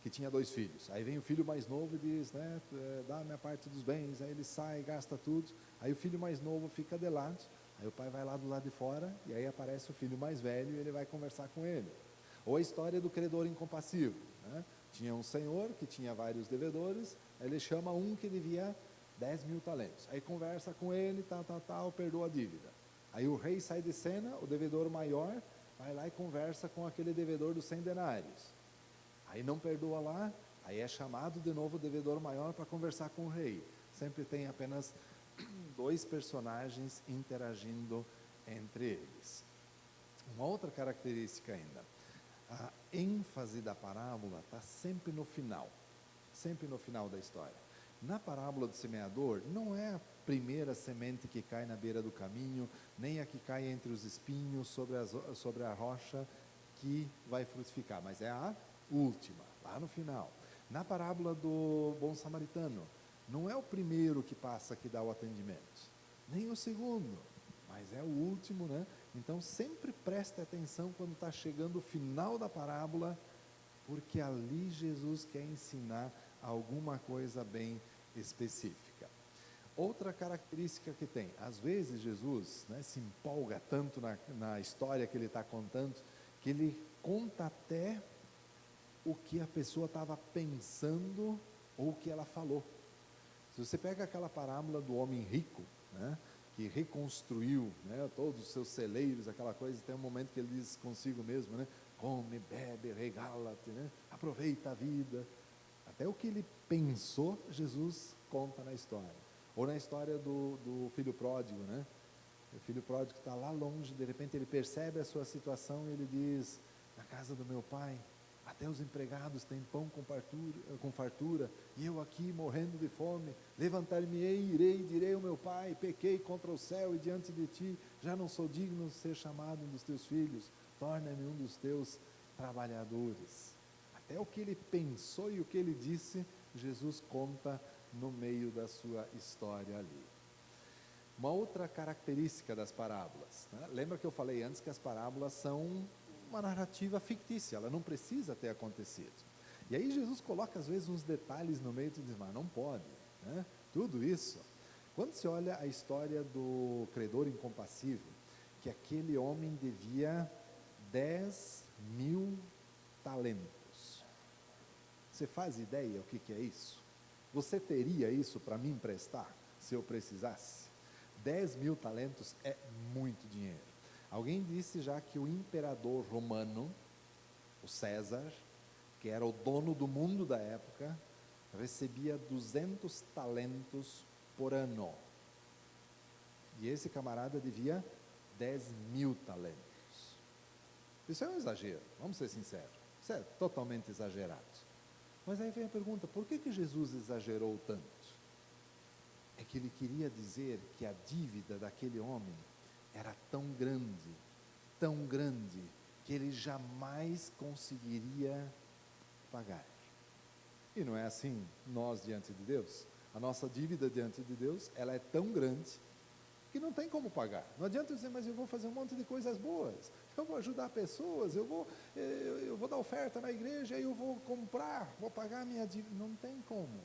Speaker 2: que tinha 2 filhos, aí vem o filho mais novo e diz, né, dá a minha parte dos bens, aí ele sai, gasta tudo, aí o filho mais novo fica de lado, aí o pai vai lá do lado de fora, e aí aparece o filho mais velho e ele vai conversar com ele. Ou a história do credor incompassivo, né? Tinha um senhor que tinha vários devedores, aí ele chama um que devia 10.000 talentos, aí conversa com ele, perdoa a dívida. Aí o rei sai de cena, o devedor maior vai lá e conversa com aquele devedor dos 100 denários. Aí não perdoa lá, aí é chamado de novo o devedor maior para conversar com o rei. Sempre tem apenas 2 personagens interagindo entre eles. Uma outra característica ainda, a ênfase da parábola está sempre no final da história. Na parábola do semeador, não é a primeira semente que cai na beira do caminho, nem a que cai entre os espinhos sobre a rocha que vai frutificar, mas é a última, lá no final. Na parábola do bom samaritano, não é o primeiro que passa que dá o atendimento, nem o segundo, mas é o último, né? Então sempre preste atenção quando está chegando o final da parábola, porque ali Jesus quer ensinar alguma coisa bem específica. Outra característica que tem, às vezes Jesus, né, se empolga tanto na história que ele está contando, que ele conta até o que a pessoa estava pensando ou o que ela falou. Se você pega aquela parábola do homem rico, né, que reconstruiu, né, todos os seus celeiros, aquela coisa, tem um momento que ele diz consigo mesmo, né, come, bebe, regala-te, né, aproveita a vida. Até o que ele pensou, Jesus conta na história. Ou na história do filho pródigo, né? O filho pródigo está lá longe, de repente ele percebe a sua situação e ele diz, na casa do meu pai, até os empregados têm pão com fartura, e eu aqui morrendo de fome, levantar-me-ei, irei e direi ao meu pai, pequei contra o céu e diante de ti, já não sou digno de ser chamado um dos teus filhos, torna-me um dos teus trabalhadores. Até o que ele pensou e o que ele disse, Jesus conta no meio da sua história ali. Uma outra característica das parábolas, né? Lembra que eu falei antes que as parábolas são uma narrativa fictícia, ela não precisa ter acontecido. E aí Jesus coloca às vezes uns detalhes no meio e diz, mas não pode, né? Tudo isso. Quando se olha a história do credor incompassível, que aquele homem devia 10.000 talentos. Você faz ideia o que é isso? Você teria isso para me emprestar, se eu precisasse? 10.000 talentos é muito dinheiro. Alguém disse já que o imperador romano, o César, que era o dono do mundo da época, recebia 200 talentos por ano. E esse camarada devia 10.000 talentos. Isso é um exagero, vamos ser sinceros. Isso é totalmente exagerado. Mas aí vem a pergunta, por que Jesus exagerou tanto? É que ele queria dizer que a dívida daquele homem era tão grande, que ele jamais conseguiria pagar. E não é assim nós diante de Deus? A nossa dívida diante de Deus, ela é tão grande que não tem como pagar. Não adianta dizer, mas eu vou fazer um monte de coisas boas, eu vou ajudar pessoas, eu vou dar oferta na igreja, eu vou comprar, vou pagar a minha dívida. Não tem como.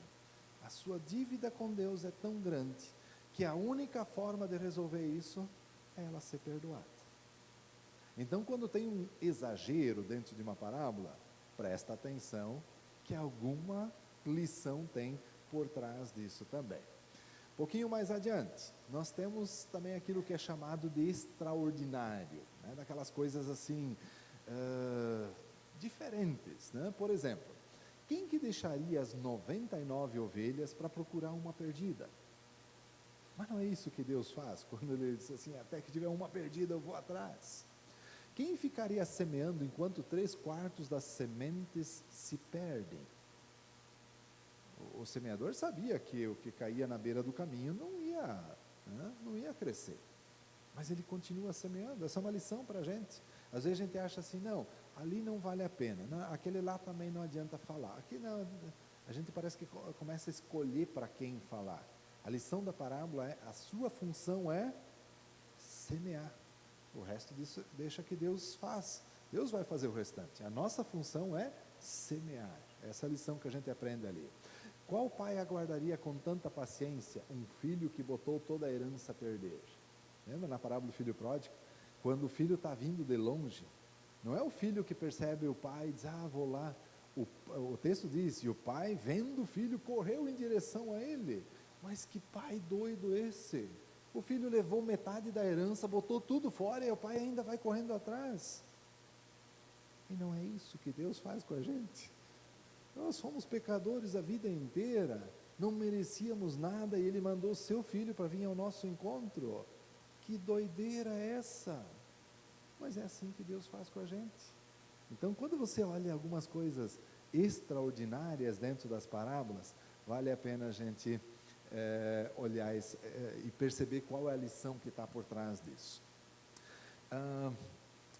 Speaker 2: A sua dívida com Deus é tão grande que a única forma de resolver isso é ela ser perdoada. Então, quando tem um exagero dentro de uma parábola, presta atenção que alguma lição tem por trás disso também. Um pouquinho mais adiante, nós temos também aquilo que é chamado de extraordinário, né? Daquelas coisas assim, diferentes, né? Por exemplo, quem que deixaria as 99 ovelhas para procurar uma perdida? Mas não é isso que Deus faz, quando Ele diz assim, até que tiver uma perdida eu vou atrás. Quem ficaria semeando enquanto 3/4 das sementes se perdem? O semeador sabia que o que caía na beira do caminho não ia crescer. Mas ele continua semeando. Essa é uma lição para a gente. Às vezes a gente acha assim, não, ali não vale a pena, não, aquele lá também não adianta falar. Aqui não, a gente parece que começa a escolher para quem falar. A lição da parábola é, a sua função é semear. O resto disso deixa que Deus faz. Deus vai fazer o restante. A nossa função é semear. Essa é a lição que a gente aprende ali. Qual pai aguardaria com tanta paciência um filho que botou toda a herança a perder? Lembra na parábola do filho pródigo? Quando o filho está vindo de longe, não é o filho que percebe o pai e diz, vou lá. O texto diz, e o pai, vendo o filho, correu em direção a ele. Mas que pai doido esse? O filho levou metade da herança, botou tudo fora e o pai ainda vai correndo atrás. E não é isso que Deus faz com a gente. Nós fomos pecadores a vida inteira, não merecíamos nada e Ele mandou o seu filho para vir ao nosso encontro. Que doideira é essa? Mas é assim que Deus faz com a gente. Então, quando você olha algumas coisas extraordinárias dentro das parábolas, vale a pena a gente olhar e perceber qual é a lição que está por trás disso.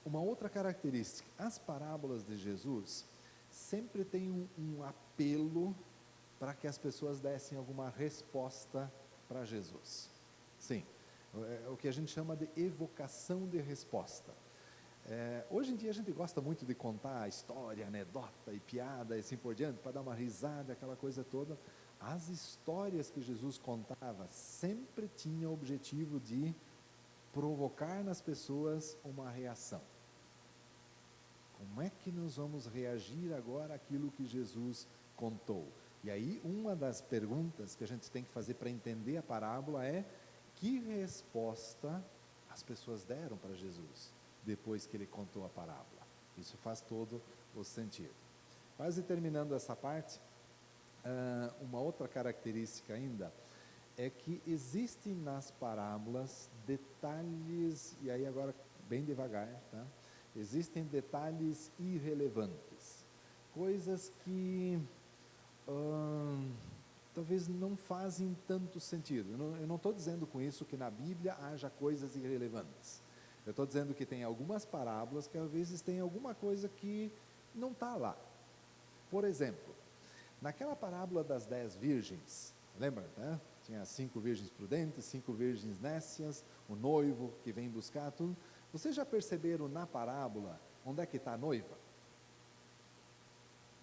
Speaker 2: Uma outra característica, as parábolas de Jesus sempre tem um apelo para que as pessoas dessem alguma resposta para Jesus. Sim, é o que a gente chama de evocação de resposta. Hoje em dia a gente gosta muito de contar história, anedota e piada e assim por diante, para dar uma risada, aquela coisa toda. As histórias que Jesus contava sempre tinham o objetivo de provocar nas pessoas uma reação. Como é que nós vamos reagir agora àquilo que Jesus contou? E aí, uma das perguntas que a gente tem que fazer para entender a parábola é: que resposta as pessoas deram para Jesus depois que ele contou a parábola? Isso faz todo o sentido. Quase terminando essa parte, uma outra característica ainda é que existem nas parábolas detalhes, e aí agora bem devagar, tá? Existem detalhes irrelevantes, coisas que talvez não fazem tanto sentido. Eu não estou dizendo com isso que na Bíblia haja coisas irrelevantes. Eu estou dizendo que tem algumas parábolas que às vezes tem alguma coisa que não está lá. Por exemplo, naquela parábola das 10 virgens, Lembra, né? Tinha 5 virgens prudentes, 5 virgens nécias, o noivo que vem buscar tudo. Vocês já perceberam na parábola onde é que está a noiva?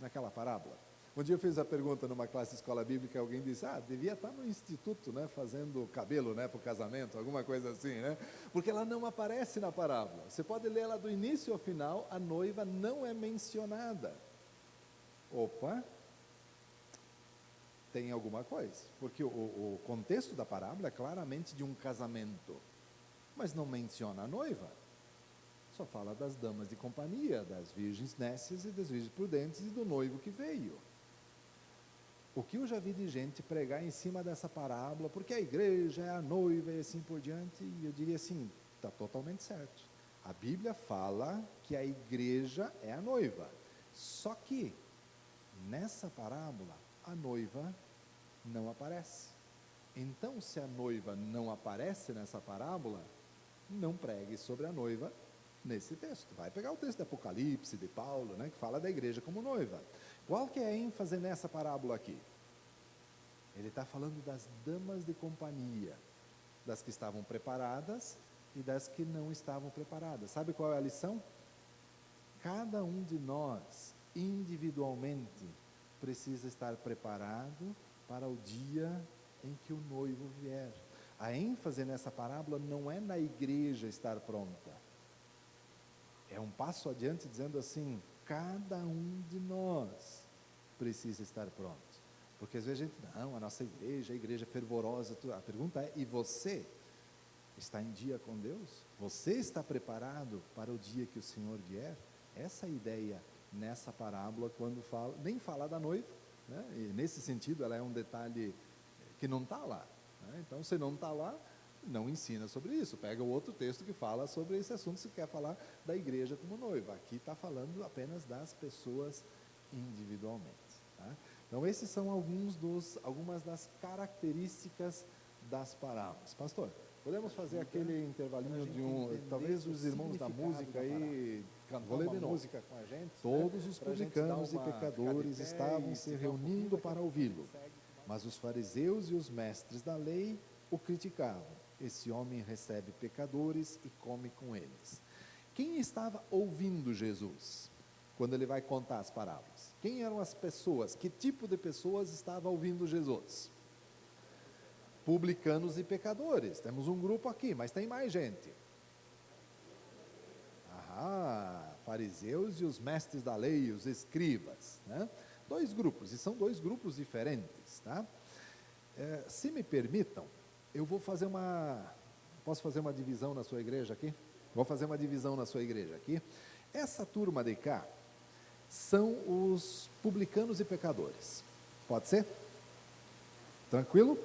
Speaker 2: Naquela parábola. Um dia eu fiz a pergunta numa classe de escola bíblica, alguém disse, devia estar no instituto, né, fazendo cabelo, né, para o casamento, alguma coisa assim, né? Porque ela não aparece na parábola. Você pode ler ela do início ao final, a noiva não é mencionada. Opa! Tem alguma coisa, porque o contexto da parábola é claramente de um casamento, mas não menciona a noiva. Só fala das damas de companhia, das virgens nécias e das virgens prudentes e do noivo que veio. O que eu já vi de gente pregar em cima dessa parábola, porque a igreja é a noiva e assim por diante, e eu diria assim, está totalmente certo. A Bíblia fala que a igreja é a noiva, só que nessa parábola a noiva não aparece. Então, se a noiva não aparece nessa parábola, não pregue sobre a noiva nesse texto. Vai pegar o texto de Apocalipse, de Paulo, né, que fala da igreja como noiva. Qual que é a ênfase nessa parábola aqui? Ele está falando das damas de companhia, das que estavam preparadas e das que não estavam preparadas. Sabe qual é a lição? Cada um de nós, individualmente, precisa estar preparado para o dia em que o noivo vier. A ênfase nessa parábola não é na igreja estar pronta. É um passo adiante dizendo assim, cada um de nós precisa estar pronto. Porque às vezes a gente, não, a nossa igreja, a igreja fervorosa, a pergunta é, e você? Está em dia com Deus? Você está preparado para o dia que o Senhor vier? Essa é a ideia nessa parábola, quando fala, nem fala da noiva, né? E nesse sentido ela é um detalhe que não está lá, né? Então, se não está lá, não ensina sobre isso. Pega o outro texto que fala sobre esse assunto, se quer falar da igreja como noiva. Aqui está falando apenas das pessoas individualmente, tá? Então, esses são algumas das características das parábolas. Pastor, podemos fazer aquele intervalinho de talvez os irmãos da música aí cantar uma música com a gente? Todos os publicanos e pecadores estavam se reunindo para ouvi-lo, mas os fariseus e os mestres da lei o criticavam. Esse homem recebe pecadores e come com eles. Quem estava ouvindo Jesus quando ele vai contar as parábolas? Quem eram as pessoas? Que tipo de pessoas estava ouvindo Jesus? Publicanos e pecadores. Temos um grupo aqui, mas tem mais gente. Fariseus e os mestres da lei, os escribas, né? 2 grupos, e são 2 grupos diferentes, tá? Se me permitam, eu vou fazer posso fazer uma divisão na sua igreja aqui? Vou fazer uma divisão na sua igreja aqui. Essa turma de cá são os publicanos e pecadores. Pode ser? Tranquilo?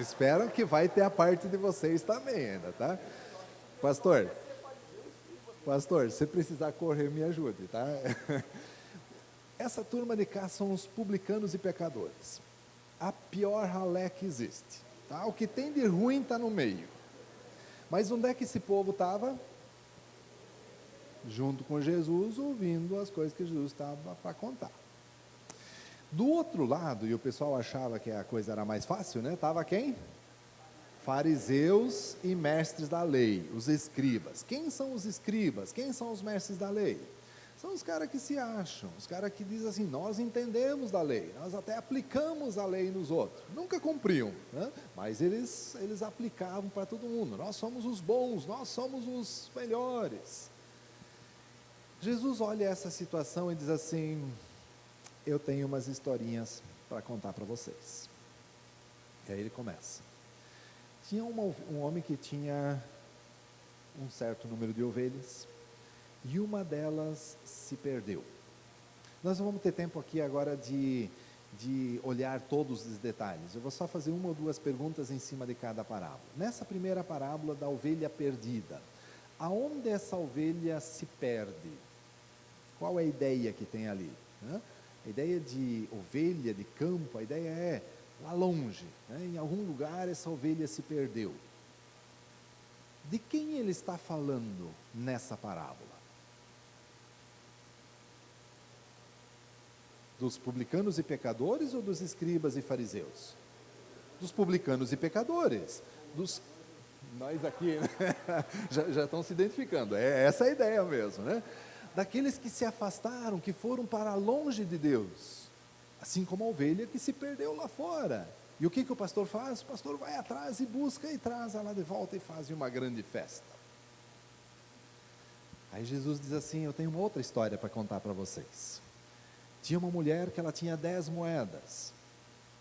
Speaker 2: Espero que vai ter a parte de vocês também ainda, tá? Pastor, se precisar correr, me ajude, tá? Essa turma de cá são os publicanos e pecadores. A pior ralé que existe, tá? O que tem de ruim está no meio. Mas onde é que esse povo estava? Junto com Jesus, ouvindo as coisas que Jesus estava para contar. Do outro lado, e o pessoal achava que a coisa era mais fácil, né? Estava quem? Fariseus e mestres da lei, os escribas. Quem são os escribas? Quem são os mestres da lei? São os caras que se acham, os caras que dizem assim, nós entendemos da lei, nós até aplicamos a lei nos outros. Nunca cumpriam, né? Mas eles aplicavam para todo mundo. Nós somos os bons, nós somos os melhores. Jesus olha essa situação e diz assim, eu tenho umas historinhas para contar para vocês. E aí ele começa. Tinha um homem que tinha um certo número de ovelhas, e uma delas se perdeu. Nós não vamos ter tempo aqui agora de olhar todos os detalhes. Eu vou só fazer 1 ou 2 perguntas em cima de cada parábola. Nessa primeira parábola da ovelha perdida, aonde essa ovelha se perde? Qual é a ideia que tem ali, né? A ideia de ovelha, de campo, a ideia é lá longe, né? Em algum lugar essa ovelha se perdeu. De quem ele está falando nessa parábola? Dos publicanos e pecadores ou dos escribas e fariseus? Dos publicanos e pecadores. Nós aqui, né? já estão se identificando, é essa a ideia mesmo, né? Daqueles que se afastaram, que foram para longe de Deus, assim como a ovelha que se perdeu lá fora. E o que o pastor faz? O pastor vai atrás e busca e traz ela de volta e faz uma grande festa. Aí Jesus diz assim: eu tenho uma outra história para contar para vocês. Tinha uma mulher que ela tinha 10 moedas,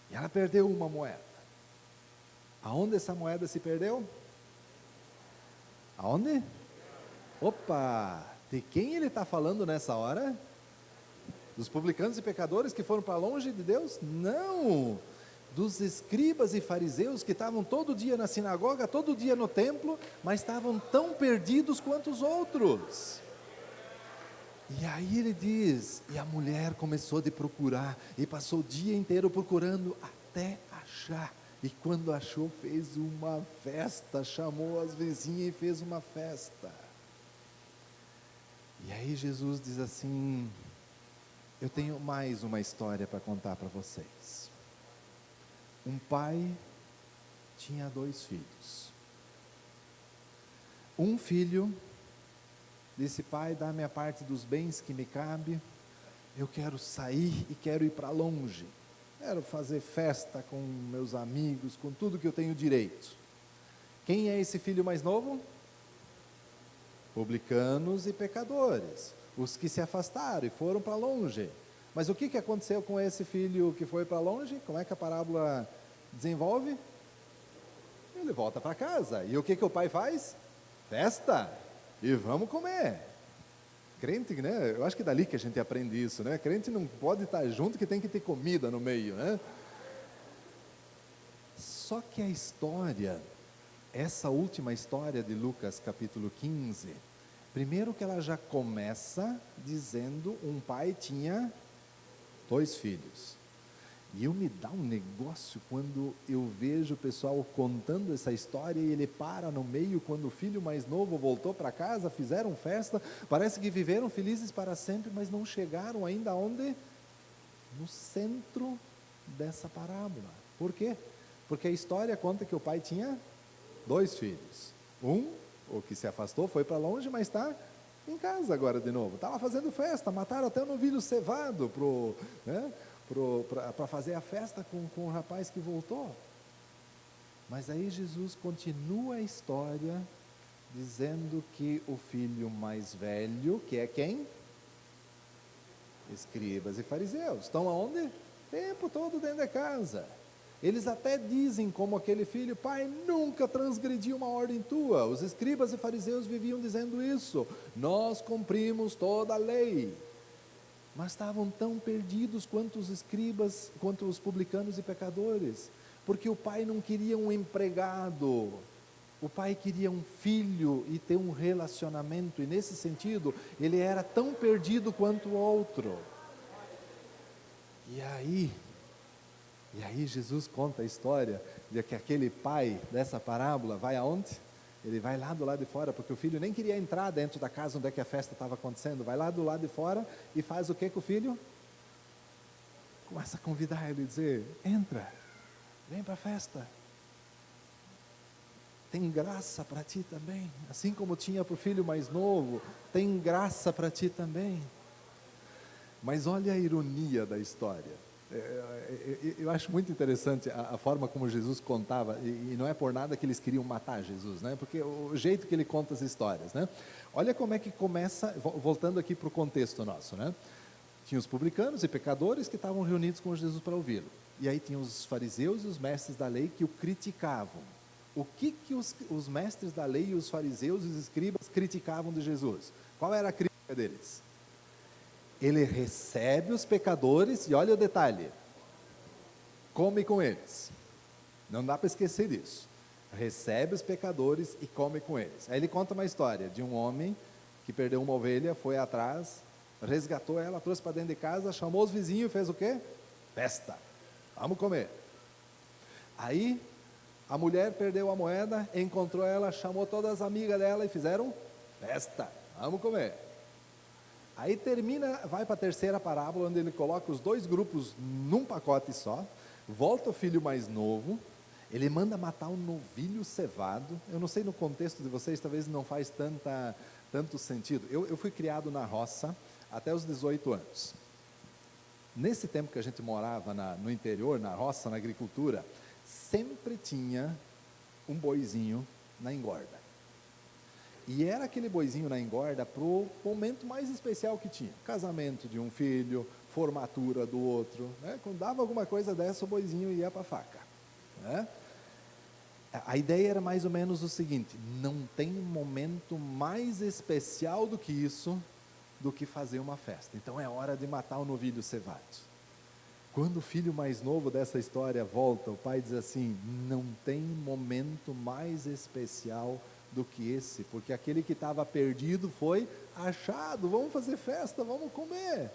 Speaker 2: e ela perdeu uma moeda. Aonde essa moeda se perdeu? Aonde? Opa! De quem ele está falando nessa hora? Dos publicanos e pecadores que foram para longe de Deus? Não! Dos escribas e fariseus que estavam todo dia na sinagoga, todo dia no templo, mas estavam tão perdidos quanto os outros. E aí ele diz, e a mulher começou a procurar, e passou o dia inteiro procurando, até achar. E quando achou, fez uma festa, chamou as vizinhas e fez uma festa. E aí Jesus diz assim: eu tenho mais uma história para contar para vocês. Um pai tinha 2 filhos. Um filho disse: pai, dá-me a parte dos bens que me cabe, eu quero sair e quero ir para longe. Quero fazer festa com meus amigos, com tudo que eu tenho direito. Quem é esse filho mais novo? Publicanos e pecadores, os que se afastaram e foram para longe. Mas o que aconteceu com esse filho que foi para longe? Como é que a parábola desenvolve? Ele volta para casa, e o que o pai faz? Festa, e vamos comer. Crente, né? Eu acho que é dali que a gente aprende isso, né? Crente não pode estar junto, que tem que ter comida no meio, né? Só que a história, essa última história de Lucas capítulo 15, primeiro que ela já começa dizendo, um pai tinha 2 filhos. E eu me dá um negócio quando eu vejo o pessoal contando essa história e ele para no meio, quando o filho mais novo voltou para casa, fizeram festa, parece que viveram felizes para sempre, mas não chegaram ainda aonde? No centro dessa parábola. Por quê? Porque a história conta que o pai tinha 2 filhos. O que se afastou, foi para longe, mas está em casa agora de novo. Estava fazendo festa, mataram até um novilho cevado para fazer a festa com o rapaz que voltou. Mas aí Jesus continua a história dizendo que o filho mais velho, que é quem? Escribas e fariseus. Estão aonde? O tempo todo dentro da casa. Eles até dizem como aquele filho: pai, nunca transgredi uma ordem tua. Os escribas e fariseus viviam dizendo isso: nós cumprimos toda a lei. Mas estavam tão perdidos quanto os escribas, quanto os publicanos e pecadores, porque o pai não queria um empregado, o pai queria um filho e ter um relacionamento, e nesse sentido, ele era tão perdido quanto o outro. E aí Jesus conta a história de que aquele pai dessa parábola vai aonde? Ele vai lá do lado de fora, porque o filho nem queria entrar dentro da casa onde é que a festa estava acontecendo. Vai lá do lado de fora e faz o que com o filho? Começa a convidar ele, dizer: entra, vem para a festa. Tem graça para ti também, assim como tinha para o filho mais novo, tem graça para ti também. Mas olha a ironia da história. Eu acho muito interessante a forma como Jesus contava, e não é por nada que eles queriam matar Jesus, né? Porque o jeito que ele conta as histórias, né? Olha como é que começa, voltando aqui para o contexto nosso, né? Tinha os publicanos e pecadores que estavam reunidos com Jesus para ouvi-lo, e aí tinha os fariseus e os mestres da lei que o criticavam. O que os mestres da lei e os fariseus e os escribas criticavam de Jesus? Qual era a crítica deles? Ele recebe os pecadores, e olha o detalhe, come com eles. Não dá para esquecer disso. Recebe os pecadores e come com eles. Aí ele conta uma história de um homem que perdeu uma ovelha, foi atrás, resgatou ela, trouxe para dentro de casa, chamou os vizinhos e fez o quê? Festa. Vamos comer. Aí a mulher perdeu a moeda, encontrou ela, chamou todas as amigas dela e fizeram festa. Vamos comer. Aí termina, vai para a terceira parábola, onde ele coloca os dois grupos num pacote só, volta o filho mais novo, ele manda matar um novilho cevado. Eu não sei, no contexto de vocês, talvez não faz tanto sentido. Eu fui criado na roça até os 18 anos. Nesse tempo que a gente morava no interior, na roça, na agricultura, sempre tinha um boizinho na engorda. E era aquele boizinho na engorda para o momento mais especial que tinha. Casamento de um filho, formatura do outro, né? Quando dava alguma coisa dessa, o boizinho ia para a faca, né? A ideia era mais ou menos o seguinte: não tem momento mais especial do que isso, do que fazer uma festa. Então é hora de matar o novilho cevado. Quando o filho mais novo dessa história volta, o pai diz assim: não tem momento mais especial do que esse, porque aquele que estava perdido foi achado, vamos fazer festa, vamos comer.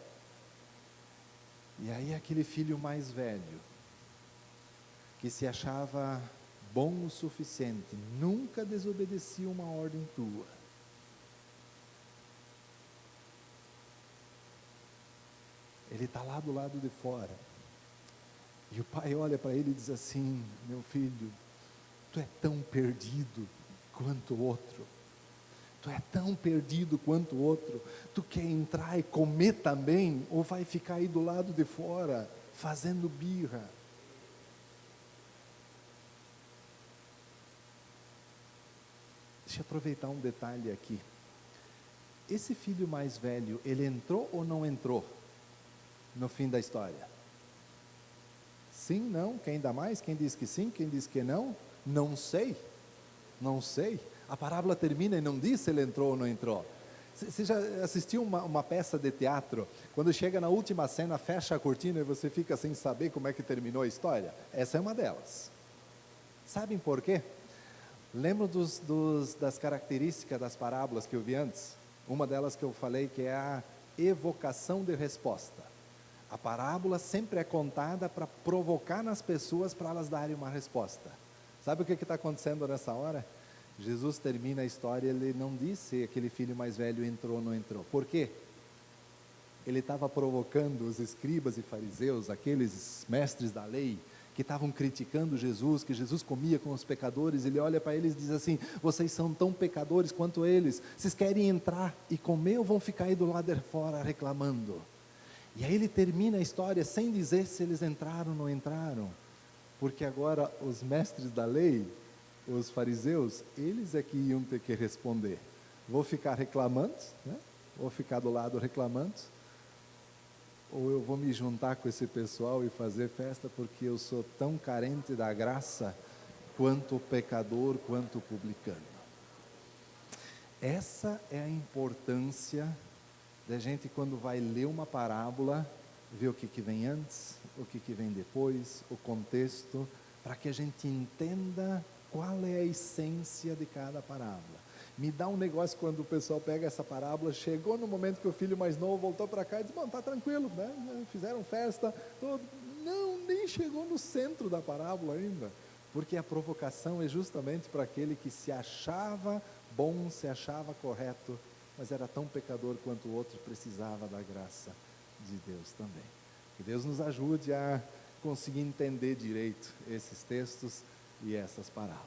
Speaker 2: E aí aquele filho mais velho, que se achava bom o suficiente, nunca desobedecia uma ordem tua, ele está lá do lado de fora, e o pai olha para ele e diz assim: meu filho, tu é tão perdido quanto o outro, tu é tão perdido quanto o outro, tu quer entrar e comer também, ou vai ficar aí do lado de fora, fazendo birra? Deixa eu aproveitar um detalhe aqui. Esse filho mais velho, ele entrou ou não entrou no fim da história? Sim, não? Quem dá mais? Quem diz que sim? Quem diz que não? Não sei. Não sei. A parábola termina e não diz se ele entrou ou não entrou. Você já assistiu uma peça de teatro? Quando chega na última cena, fecha a cortina e você fica sem saber como é que terminou a história? Essa é uma delas. Sabem por quê? Lembro das características das parábolas que eu vi antes? Uma delas que eu falei, que é a evocação de resposta. A parábola sempre é contada para provocar nas pessoas, para elas darem uma resposta. Sabe o que está acontecendo nessa hora? Jesus termina a história, ele não disse se aquele filho mais velho entrou ou não entrou. Por quê? Ele estava provocando os escribas e fariseus, aqueles mestres da lei, que estavam criticando Jesus, que Jesus comia com os pecadores. Ele olha para eles e diz assim: vocês são tão pecadores quanto eles, vocês querem entrar e comer ou vão ficar aí do lado de fora reclamando? E aí ele termina a história sem dizer se eles entraram ou não entraram, porque agora os mestres da lei, os fariseus, eles é que iam ter que responder: vou ficar reclamando, né? Vou ficar do lado reclamando, ou eu vou me juntar com esse pessoal e fazer festa, porque eu sou tão carente da graça quanto o pecador, quanto o publicano. Essa é a importância da gente, quando vai ler uma parábola, ver o que vem antes, o que vem depois, o contexto, para que a gente entenda qual é a essência de cada parábola. Me dá um negócio quando o pessoal pega essa parábola, chegou no momento que o filho mais novo voltou para cá e disse: bom, está tranquilo, né? Fizeram festa, tudo. Não, nem chegou no centro da parábola ainda, porque a provocação é justamente para aquele que se achava bom, se achava correto, mas era tão pecador quanto o outro, precisava da graça de Deus também. Que Deus nos ajude a conseguir entender direito esses textos e essas parábolas.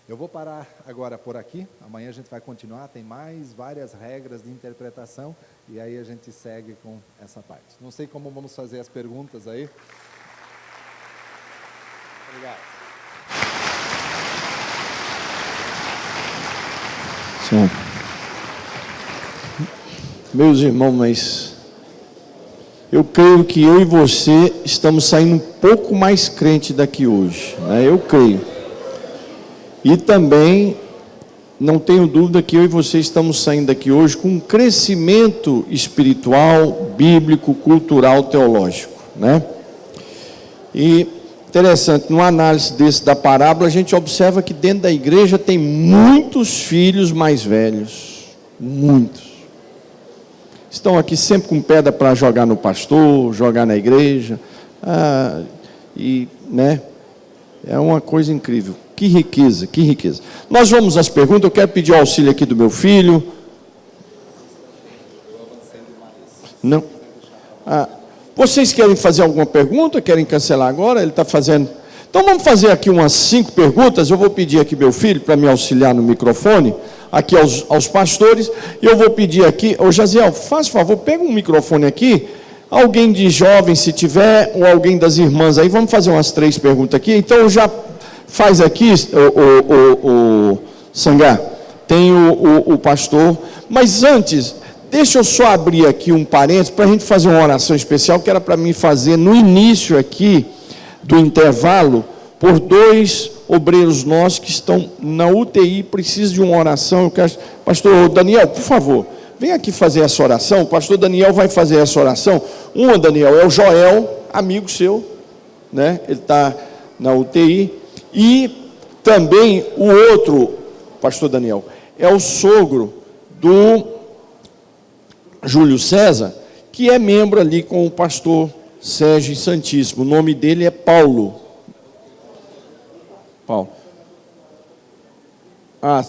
Speaker 2: Eu vou parar agora por aqui, amanhã a gente vai continuar, tem mais várias regras de interpretação, e aí a gente segue com essa parte. Não sei como vamos fazer as perguntas aí. Obrigado.
Speaker 1: Sim. Meus irmãos, mas eu creio que eu e você estamos saindo um pouco mais crente daqui hoje, né? Eu creio. E também, não tenho dúvida que eu e você estamos saindo daqui hoje com um crescimento espiritual, bíblico, cultural, teológico, né? E interessante, numa análise da parábola, a gente observa que dentro da igreja tem muitos filhos mais velhos, muitos. Estão aqui sempre com pedra para jogar no pastor, jogar na igreja, né? É uma coisa incrível. Que riqueza, que riqueza. Nós vamos às perguntas. Eu quero pedir o auxílio aqui do meu filho.
Speaker 2: Eu avancei
Speaker 1: Não? Vocês querem fazer alguma pergunta? Querem cancelar agora? Ele está fazendo. Então vamos fazer aqui umas 5 perguntas. Eu vou pedir aqui meu filho para me auxiliar no microfone, aqui aos pastores. E eu vou pedir aqui, Jaziel, faz favor, pega um microfone aqui. Alguém de jovem, se tiver, ou alguém das irmãs aí, vamos fazer umas 3 perguntas aqui. Então já faz aqui, o Sangá, tem o pastor. Mas antes, deixa eu só abrir aqui um parênteses para a gente fazer uma oração especial, que era para mim fazer no início aqui do intervalo, por 2 obreiros nossos que estão na UTI, precisam de uma oração. Eu quero, pastor Daniel, por favor, vem aqui fazer essa oração. O pastor Daniel vai fazer essa oração. Daniel, é o Joel, amigo seu, né? Ele está na UTI. E também o outro, pastor Daniel, é o sogro do Júlio César, que é membro ali com o pastor Sérgio Santíssimo. O nome dele é Paulo.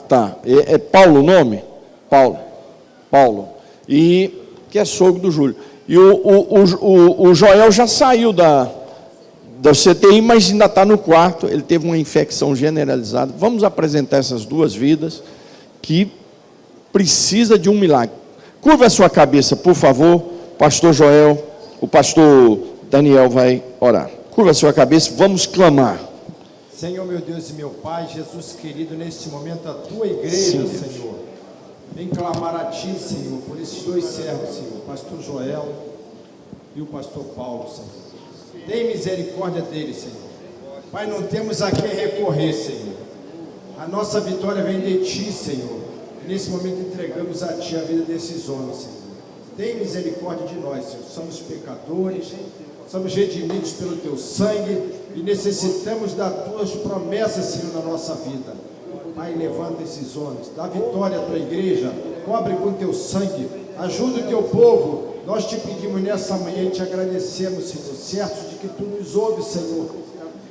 Speaker 1: Tá. É Paulo o nome? Paulo. E que é sogro do Júlio. E o Joel já saiu da CTI, mas ainda está no quarto. Ele teve uma infecção generalizada. Vamos apresentar essas 2 vidas que precisa de um milagre. Curva a sua cabeça, por favor. Pastor Joel, o pastor Daniel vai orar. Curva a sua cabeça, vamos clamar.
Speaker 4: Senhor, meu Deus e meu Pai, Jesus querido, neste momento a tua igreja,
Speaker 1: Sim,
Speaker 4: Senhor, vem clamar a ti, Senhor, por esses 2 servos, Senhor, o pastor Joel e o pastor Paulo, Senhor. Tem misericórdia deles, Senhor. Pai, não temos a quem recorrer, Senhor. A nossa vitória vem de ti, Senhor. Nesse momento entregamos a ti a vida desses homens, Senhor. Tem misericórdia de nós, Senhor. Somos pecadores, somos redimidos pelo teu sangue e necessitamos das tuas promessas, Senhor, na nossa vida. Pai, levanta esses homens, dá vitória à tua igreja, cobre com teu sangue, ajuda o teu povo. Nós te pedimos nessa manhã e te agradecemos, Senhor, certos de que tu nos ouves, Senhor,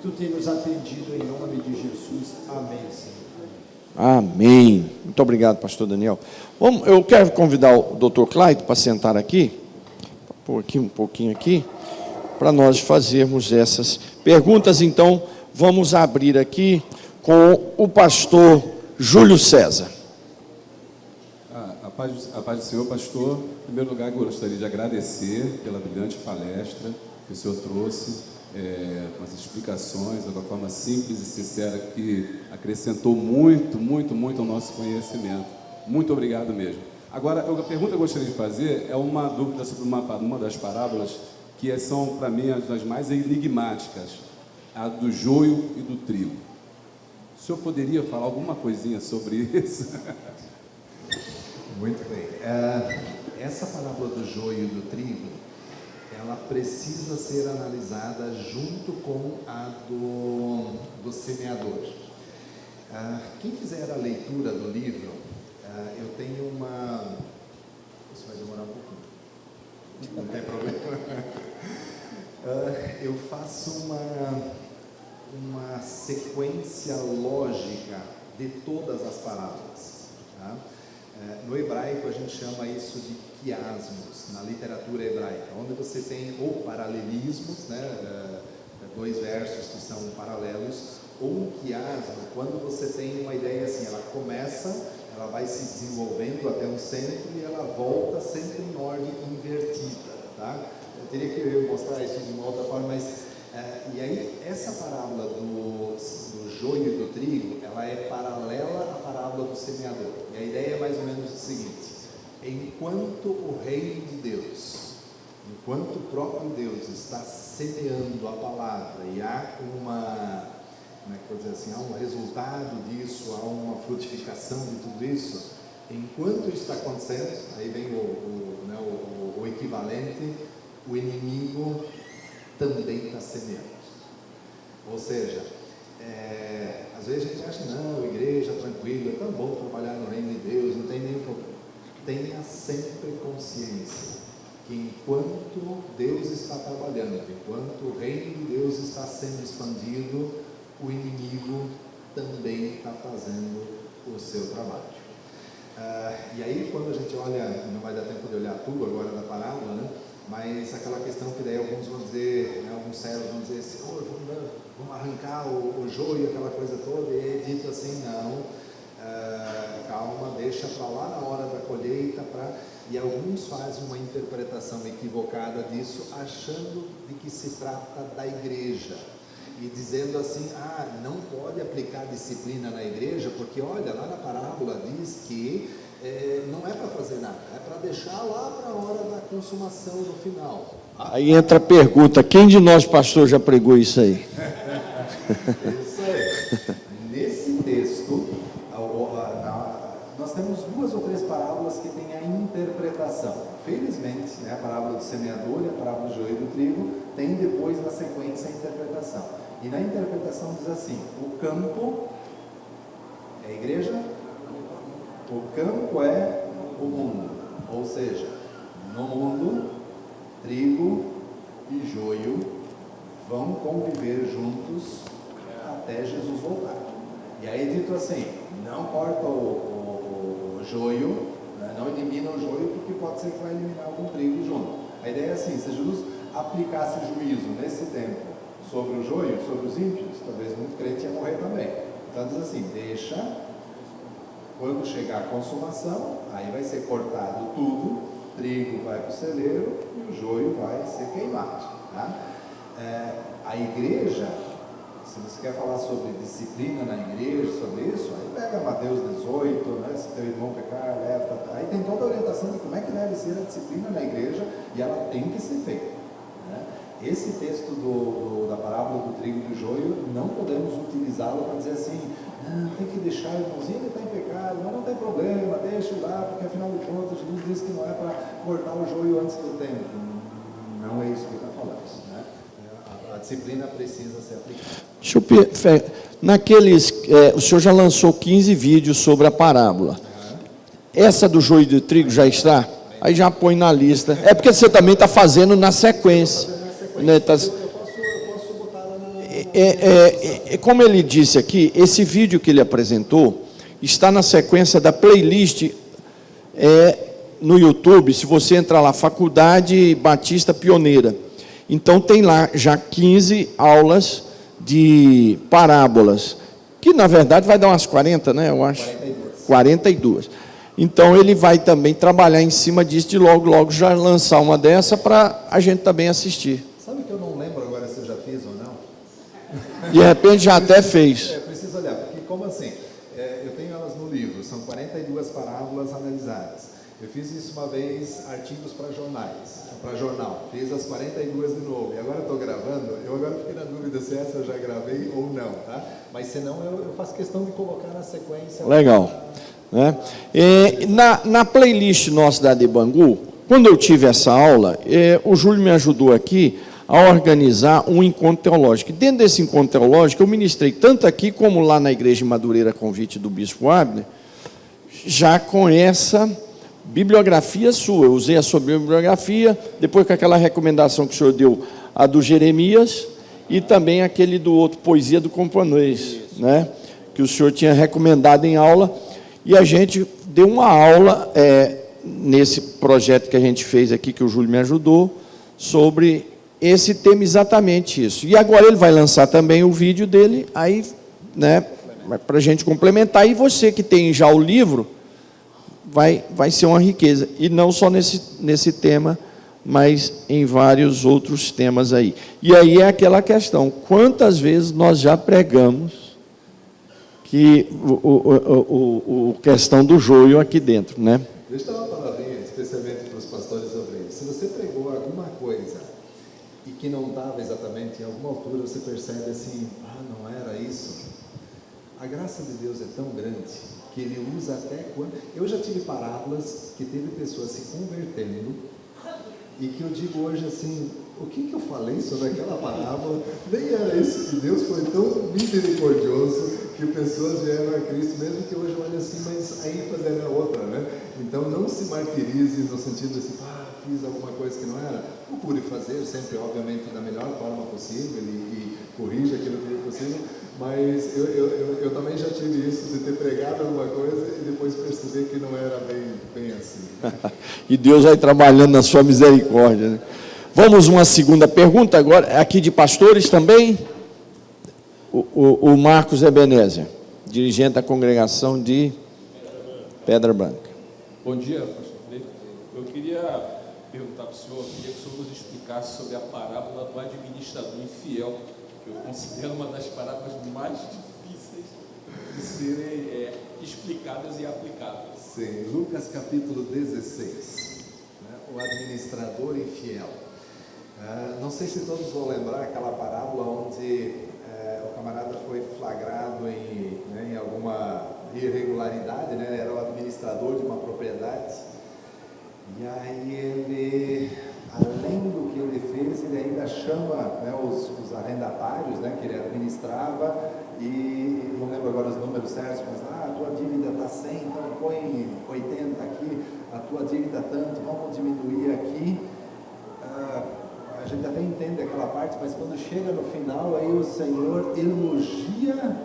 Speaker 4: tu tem nos atendido em nome de Jesus. Amém, Senhor.
Speaker 1: Amém. Muito obrigado, pastor Daniel. Eu quero convidar o doutor Clayton para sentar aqui, pôr aqui um pouquinho aqui, para nós fazermos essas perguntas. Então, vamos abrir aqui com o pastor Júlio César.
Speaker 5: A paz do Senhor, pastor. Em primeiro lugar, gostaria de agradecer pela brilhante palestra que o senhor trouxe, com as explicações, de uma forma simples e sincera, que acrescentou muito ao nosso conhecimento. Muito obrigado mesmo. Agora, a pergunta que eu gostaria de fazer é uma dúvida sobre uma das parábolas que são, para mim, as das mais enigmáticas, a do joio e do trigo. O senhor poderia falar alguma coisinha sobre isso?
Speaker 2: Muito bem. Essa parábola do joio e do trigo, ela precisa ser analisada junto com a do semeador. Quem fizer a leitura do livro, eu tenho uma... Isso vai demorar um pouquinho. Não tem problema. Eu faço uma sequência lógica de todas as parábolas. Tá? No hebraico a gente chama isso de quiasmos, na literatura hebraica, onde você tem ou paralelismos, né, 2 versos que são paralelos, ou um quiasmo, quando você tem uma ideia assim, ela começa, ela vai se desenvolvendo até um centro e ela volta sempre em ordem invertida, tá? Eu teria que mostrar isso de uma outra forma, mas e aí essa parábola do joio e do trigo, ela é paralela à parábola do semeador. E a ideia é mais ou menos o seguinte: enquanto o reino de Deus, enquanto o próprio Deus está semeando a palavra e há como é que eu vou dizer assim, há um resultado disso, há uma frutificação de tudo isso, enquanto isso está acontecendo, aí vem o equivalente, o inimigo também está semeando. Ou seja, às vezes a gente acha, não, igreja tranquila, é tão bom trabalhar no reino de Deus, não tem nenhum problema. Tenha sempre consciência que enquanto Deus está trabalhando, enquanto o reino de Deus está sendo expandido, o inimigo também está fazendo o seu trabalho. E aí, quando a gente olha, não vai dar tempo de olhar tudo agora da parábola, né? Mas aquela questão que daí alguns vão dizer, né, alguns servos vão dizer, Senhor, vamos arrancar o joio, aquela coisa toda, e é dito assim, não, calma, deixa para lá na hora da colheita, e alguns fazem uma interpretação equivocada disso, achando de que se trata da igreja, e dizendo assim, não pode aplicar disciplina na igreja, porque olha, lá na parábola diz que não é para fazer nada, é para deixar lá para a hora da consumação no final.
Speaker 1: Aí entra a pergunta, quem de nós, pastor, já pregou isso aí?
Speaker 2: Isso aí. Nesse texto, nós temos 2 ou 3 parábolas que têm a interpretação. Felizmente, né, a parábola do semeador e a parábola do joio e do trigo tem depois na sequência a interpretação. E na interpretação diz assim, o campo é a igreja, o campo é o mundo, ou seja, no mundo, trigo e joio vão conviver juntos até Jesus voltar. E aí dito assim, não corta o joio, né, não elimina o joio, porque pode ser que vai eliminar algum trigo junto. A ideia é assim, se Jesus aplicasse juízo nesse tempo sobre o joio, sobre os ímpios, talvez muito crente ia morrer também. Então diz assim, deixa, quando chegar a consumação, aí vai ser cortado tudo, trigo vai para o celeiro e o joio vai ser queimado. Tá? A igreja, se você quer falar sobre disciplina na igreja, sobre isso, aí pega Mateus 18, né, se teu irmão pecar, leva, aí tem toda a orientação de como é que deve ser a disciplina na igreja, e ela tem que ser feita. Né? Esse texto da parábola do trigo e do joio, não podemos utilizá-lo para dizer assim, não, tem que deixar o irmãozinho, ele está em pecado, mas não tem problema, deixa lá, porque afinal de contas Jesus disse que não é para cortar o joio antes do tempo. Não é isso que está falando. Né? A disciplina precisa ser aplicada.
Speaker 1: O senhor já lançou 15 vídeos sobre a parábola. Essa do joio e do trigo já está? Aí já põe na lista. É porque você também está fazendo na sequência. Né? Tá... como ele disse aqui, esse vídeo que ele apresentou está na sequência da playlist no YouTube. Se você entrar lá, Faculdade Batista Pioneira, então tem lá já 15 aulas de parábolas, que na verdade vai dar umas 40, né? Eu acho 42. Então ele vai também trabalhar em cima disso, de logo já lançar uma dessa para a gente também assistir.
Speaker 2: Sabe que eu não lembro agora se eu já fiz ou não?
Speaker 1: De repente já até fez.
Speaker 2: Preciso olhar, porque como assim? Eu tenho elas no livro, são 42 parábolas analisadas. Eu fiz isso uma vez, artigos para jornal, fiz as 42 de novo, e agora estou gravando, eu agora fiquei na dúvida se essa eu já gravei ou não, tá? Mas senão eu faço questão de colocar na sequência.
Speaker 1: Legal. Né? Na playlist nossa da de Bangu, quando eu tive essa aula, o Júlio me ajudou aqui a organizar um encontro teológico. E dentro desse encontro teológico, eu ministrei tanto aqui como lá na Igreja de Madureira, convite do Bispo Abner, já com essa bibliografia sua. Eu usei a sua bibliografia, depois com aquela recomendação que o senhor deu, a do Jeremias, e também aquele do outro, Poesia do Camponês, né? Que o senhor tinha recomendado em aula, e a gente deu uma aula nesse projeto que a gente fez aqui, que o Júlio me ajudou, sobre esse tema, exatamente isso. E agora ele vai lançar também o vídeo dele, aí, né, para a gente complementar, e você que tem já o livro, vai ser uma riqueza, e não só nesse tema, mas em vários outros temas aí. E aí é aquela questão, quantas vezes nós já pregamos que a questão do joio aqui dentro, né?
Speaker 2: Deixa eu dar uma palavrinha, especialmente para os pastores sobre isso. Se você pregou alguma coisa e que não estava exatamente em alguma altura, você percebe assim, não era isso. A graça de Deus é tão grande que Ele usa até quando... Eu já tive parábolas que teve pessoas se convertendo e que eu digo hoje assim, o que eu falei sobre aquela parábola? Nem era isso, que Deus foi tão misericordioso que pessoas vieram a Cristo, mesmo que hoje olhem assim, mas aí fazendo a outra, né? Então não se martirize no sentido assim, fiz alguma coisa que não era. Procure fazer sempre, obviamente, da melhor forma possível e corrija aquilo que é possível, Mas eu também já tive isso, de ter pregado alguma coisa e depois perceber que não era bem assim.
Speaker 1: E Deus vai trabalhando na sua misericórdia, né? Vamos uma segunda pergunta agora, aqui de pastores também. O Marcos Ebenezer, dirigente da congregação de Pedra Branca.
Speaker 6: Bom dia, pastor Felipe. Eu queria perguntar para o senhor, queria que o senhor nos explicasse sobre a parábola do administrador infiel, que eu considero uma das parábolas mais difíceis de serem explicadas e aplicadas.
Speaker 2: Sim, Lucas capítulo 16, né? O administrador infiel. Não sei se todos vão lembrar aquela parábola onde o camarada foi flagrado em alguma irregularidade, né? Era o administrador de uma propriedade, e aí ele, além do que ele fez, ele ainda chama, né, os arrendatários, né, que ele administrava, e não lembro agora os números certos, mas a tua dívida está 100, então põe 80 aqui, a tua dívida tanto, vamos diminuir aqui. A gente até entende aquela parte, mas quando chega no final, aí o Senhor elogia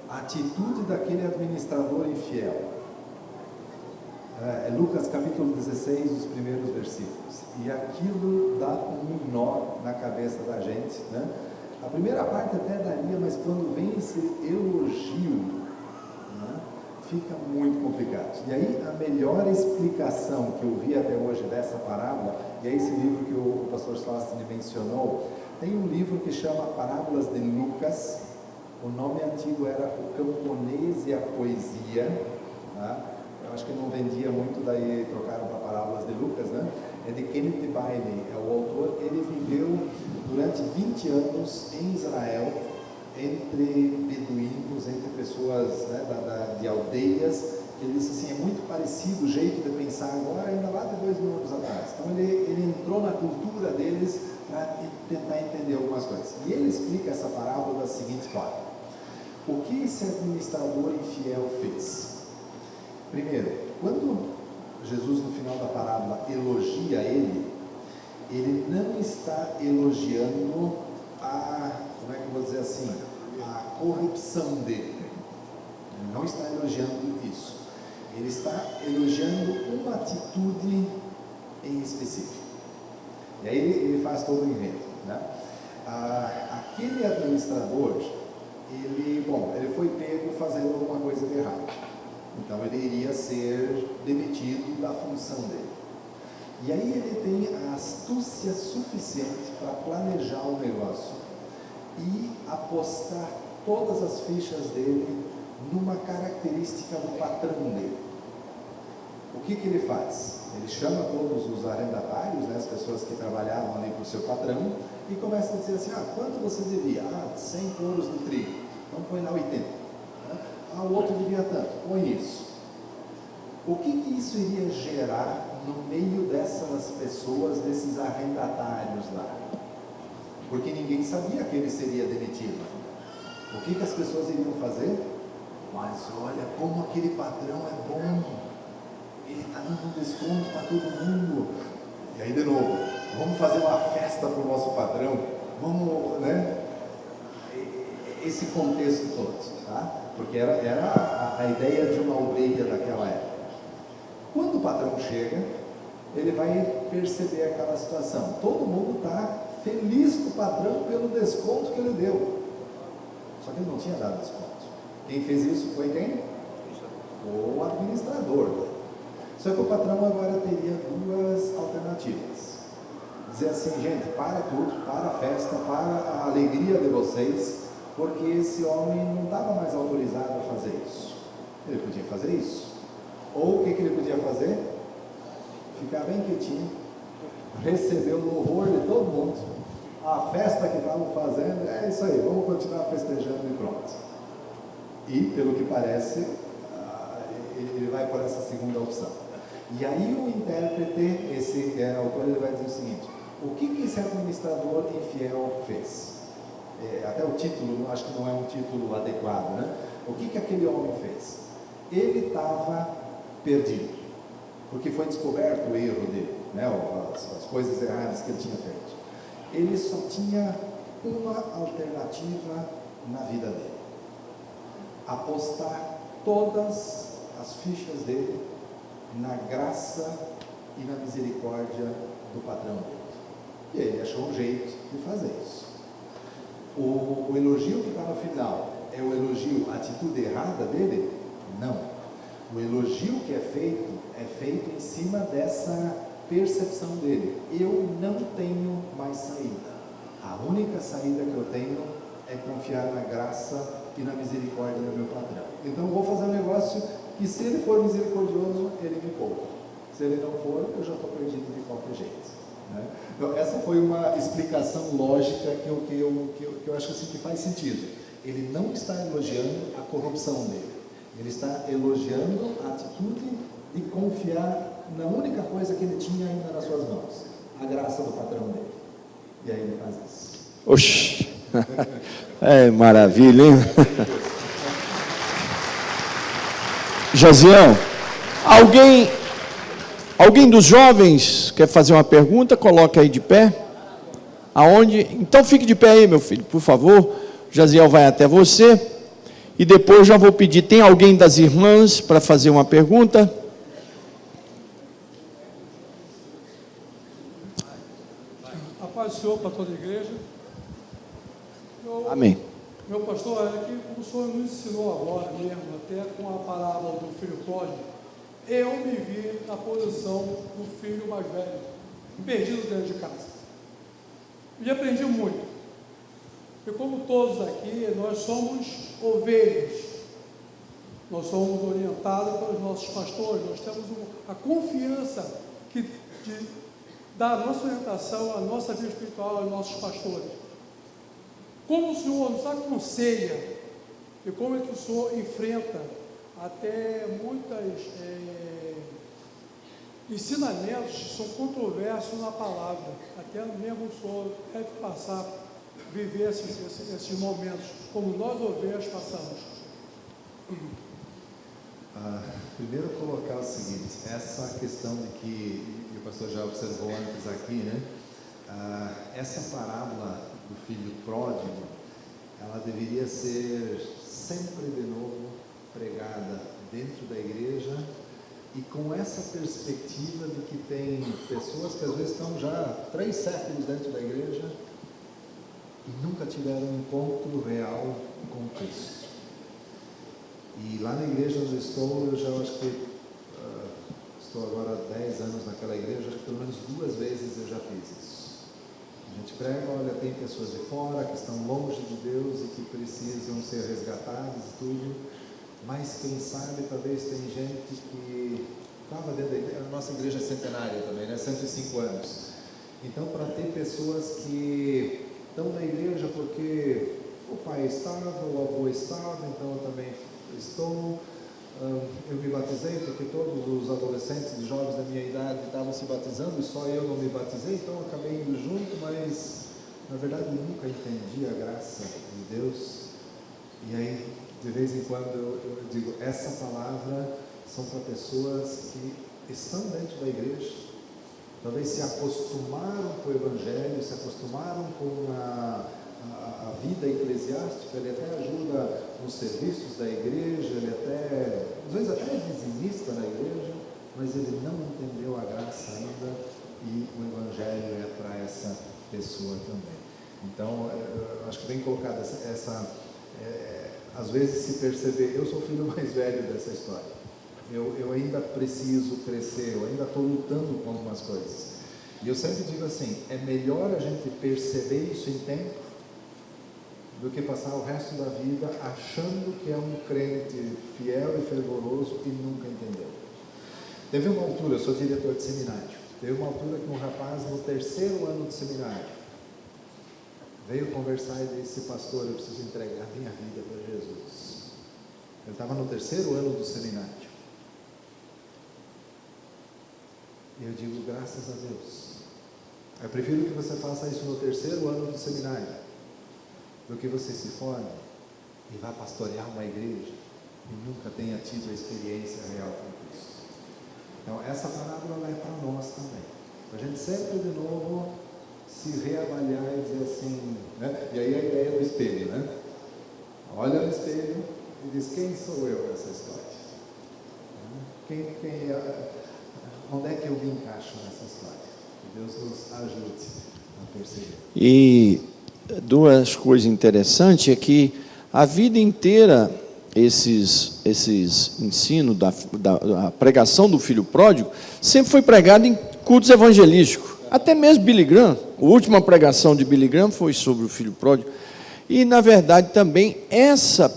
Speaker 2: a atitude daquele administrador infiel. É Lucas capítulo 16, os primeiros versículos. E aquilo dá um nó na cabeça da gente, né? A primeira parte até daria, mas quando vem esse elogio, né, fica muito complicado. E aí a melhor explicação que eu vi até hoje dessa parábola, e é esse livro que o pastor Sostene mencionou, tem um livro que chama Parábolas de Lucas. O nome antigo era O Camponês e a Poesia, tá? Eu acho que não vendia muito, daí trocaram para Parábolas de Lucas, né? É de Kenneth Bailey, é o autor. Ele viveu durante 20 anos em Israel, entre beduínos, entre pessoas, né, de aldeias, que ele disse assim, é muito parecido o jeito de pensar agora, ainda lá de 2000 anos atrás. Então ele entrou na cultura deles para tentar entender algumas coisas. E ele explica essa parábola da seguinte forma: o que esse administrador infiel fez? Primeiro, quando Jesus no final da parábola elogia ele não está elogiando como é que eu vou dizer assim, a corrupção dele. Ele não está elogiando isso. Ele está elogiando uma atitude em específico. E aí ele faz todo o enredo, né? Aquele administrador, ele foi pego fazendo alguma coisa de errado. Então ele iria ser demitido da função dele. E aí ele tem a astúcia suficiente para planejar o negócio e apostar todas as fichas dele numa característica do patrão dele. O que ele faz? Ele chama todos os arrendatários, né, as pessoas que trabalhavam ali para o seu patrão, e começa a dizer assim, quanto você devia? 100 touros de trigo, então põe lá 80. O outro devia tanto, põe isso. O que isso iria gerar no meio dessas pessoas, desses arrendatários lá? Porque ninguém sabia que ele seria demitido. O que as pessoas iriam fazer? Mas olha como aquele patrão é bom, ele está dando um desconto para todo mundo. E aí de novo, vamos fazer uma festa para o nosso patrão, vamos, né? Esse contexto todo, tá? Porque era a ideia de uma aldeia daquela época. Quando o patrão chega, ele vai perceber aquela situação. Todo mundo está feliz com o patrão pelo desconto que ele deu. Só que ele não tinha dado desconto. Quem fez isso foi quem? O administrador. Só que o patrão agora teria duas alternativas. Dizer assim, gente, para tudo, para a festa, para a alegria de vocês, porque esse homem não estava mais autorizado a fazer isso. Ele podia fazer isso. Ou o que ele podia fazer? Ficar bem quietinho, receber o louvor de todo mundo, a festa que estavam fazendo, é isso aí, vamos continuar festejando e pronto. E, pelo que parece, ele vai por essa segunda opção. E aí o intérprete, esse autor, ele vai dizer o seguinte: o que esse administrador infiel fez? Até o título, acho que não é um título adequado, né? O que aquele homem fez? Ele estava perdido, porque foi descoberto o erro dele, né? As coisas erradas que ele tinha feito. Ele só tinha uma alternativa na vida dele. apostar todas as fichas dele na graça e na misericórdia do patrão dele. E aí ele achou um jeito de fazer isso. O elogio que está no final é o elogio, a atitude errada dele? Não. O elogio que é feito em cima dessa percepção dele. Eu não tenho mais saída. A única saída que eu tenho é confiar na graça e na misericórdia do meu patrão. Então eu vou fazer um negócio que, se ele for misericordioso, ele me poupa. Se ele não for, eu já estou perdido de qualquer jeito. Né? Então, essa foi uma explicação lógica que eu acho assim, que faz sentido. Ele não está elogiando a corrupção dele. Ele está elogiando a atitude de confiar na única coisa que ele tinha ainda nas suas mãos, a graça do patrão dele. E aí ele faz isso.
Speaker 1: Oxi! É maravilha, hein? Jaziel, alguém dos jovens quer fazer uma pergunta? Coloque aí de pé. Aonde? Então fique de pé aí, meu filho, por favor. Jaziel vai até você. E depois já vou pedir, tem alguém das irmãs para fazer uma pergunta?
Speaker 7: A paz do Senhor para toda a igreja.
Speaker 1: Amém.
Speaker 7: Meu pastor, é que o Senhor nos ensinou agora mesmo, até com a parábola do filho pródigo, eu me vi na posição do filho mais velho, perdido dentro de casa. E aprendi muito. E como todos aqui, nós somos ovelhas. Nós somos orientados pelos nossos pastores, nós temos a confiança da nossa orientação, a nossa vida espiritual aos nossos pastores. Como o Senhor nos aconselha e como é que o Senhor enfrenta até muitos ensinamentos que são controversos na palavra, até mesmo o Senhor deve passar, viver esses momentos, como nós ovelhas passamos.
Speaker 2: Primeiro colocar o seguinte, essa questão de que o pastor já observou antes aqui, né? Essa parábola do filho pródigo, ela deveria ser sempre de novo pregada dentro da igreja e com essa perspectiva de que tem pessoas que às vezes estão já 3 séculos dentro da igreja e nunca tiveram um encontro real com Cristo. E lá na igreja onde estou, eu já acho que estou agora há 10 anos naquela igreja, acho que pelo menos 2 vezes eu já fiz isso. A gente prega, olha, tem pessoas de fora que estão longe de Deus e que precisam ser resgatadas e tudo, mas quem sabe talvez tem gente que estava dentro da igreja, a nossa igreja é centenária também, né? 105 anos. Então, para ter pessoas que estão na igreja porque o pai estava, o avô estava, então eu também estou. Eu me batizei porque todos os adolescentes e jovens da minha idade estavam se batizando e só eu não me batizei, então eu acabei indo junto, mas na verdade eu nunca entendi a graça de Deus. E aí, de vez em quando eu digo, essa palavra são para pessoas que estão dentro da igreja, talvez se acostumaram com o Evangelho, se acostumaram com a vida eclesiástica, ele até ajuda nos serviços da igreja, ele até, às vezes até é dizimista na igreja, mas ele não entendeu a graça ainda e o Evangelho é para essa pessoa também. Então, eu acho que bem colocado às vezes se perceber, eu sou o filho mais velho dessa história, eu ainda preciso crescer, eu ainda estou lutando com algumas coisas. E eu sempre digo assim, é melhor a gente perceber isso em tempo do que passar o resto da vida achando que é um crente fiel e fervoroso e nunca entendeu. Teve uma altura, eu sou diretor de seminário, teve uma altura que um rapaz no 3º ano de seminário veio conversar e disse, pastor, eu preciso entregar minha vida para Jesus. Ele estava no 3º ano do seminário. E eu digo, graças a Deus. Eu prefiro que você faça isso no 3º ano do seminário, do que você se forme e vá pastorear uma igreja e nunca tenha tido a experiência real com Cristo. Então, essa parábola é para nós também. Para a gente sempre de novo se reavaliar e dizer assim, né? E aí a ideia do espelho, né? Olha no espelho e diz: quem sou eu nessa história? Onde é que eu me encaixo nessa história? Que Deus nos ajude a perceber.
Speaker 1: E duas coisas interessantes é que a vida inteira esses ensinos da pregação do filho pródigo sempre foi pregado em cultos evangelísticos. Até mesmo Billy Graham, a última pregação de Billy Graham foi sobre o filho pródigo. E na verdade também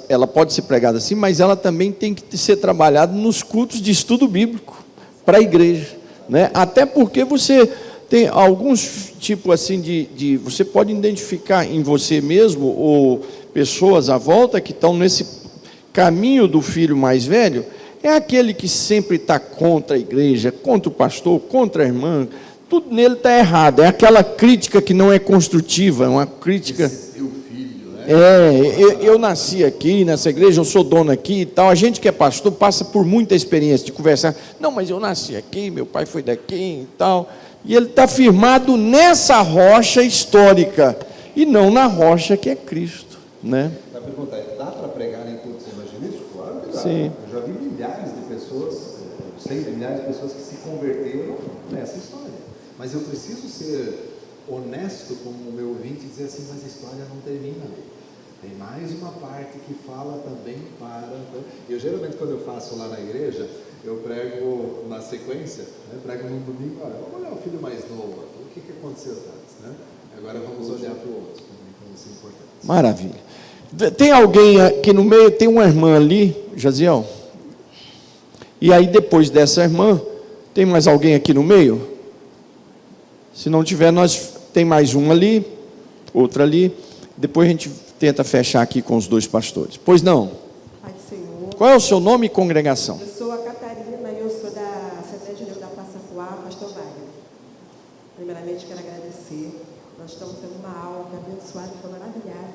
Speaker 1: ela pode ser pregada assim, mas ela também tem que ser trabalhada nos cultos de estudo bíblico para a igreja, né? Até porque você tem alguns tipos assim você pode identificar em você mesmo ou pessoas à volta que estão nesse caminho do filho mais velho. É aquele que sempre está contra a igreja, contra o pastor, contra a irmã. Tudo nele está errado. É aquela crítica que não é construtiva, é uma crítica. Eu nasci aqui nessa igreja, eu sou dono aqui e tal. A gente que é pastor passa por muita experiência de conversar. Não, mas eu nasci aqui, meu pai foi daqui e tal. E ele está firmado nessa rocha histórica e não na rocha que é Cristo, né?
Speaker 2: A pergunta é: dá para pregar em cultos evangelísticos? Claro que dá.
Speaker 1: Sim.
Speaker 2: Eu já vi milhares de pessoas, sei de milhares de pessoas que se converteram nessa história. Mas eu preciso ser honesto com o meu ouvinte e dizer assim: mas a história não termina ali. Tem mais uma parte que fala também para... Eu geralmente, quando eu faço lá na igreja, eu prego na sequência, né? Prego num domingo: olha, vamos olhar o filho mais novo, o que aconteceu antes, né? Agora vamos olhar para o outro, como isso é importante.
Speaker 1: Maravilha. Tem alguém aqui no meio, tem uma irmã ali, Jaziel? E aí depois dessa irmã, tem mais alguém aqui no meio? Se não tiver, tem mais uma ali, outra ali. Depois a gente tenta fechar aqui com os dois pastores. Pois não?
Speaker 8: Pai do Senhor.
Speaker 1: Qual é o seu nome e congregação?
Speaker 8: Eu sou a Catarina e eu sou da Assembleia de Deus da Passapuá, pastor Wagner. Primeiramente, quero agradecer. Nós estamos tendo uma aula que é abençoada, que foi maravilhada,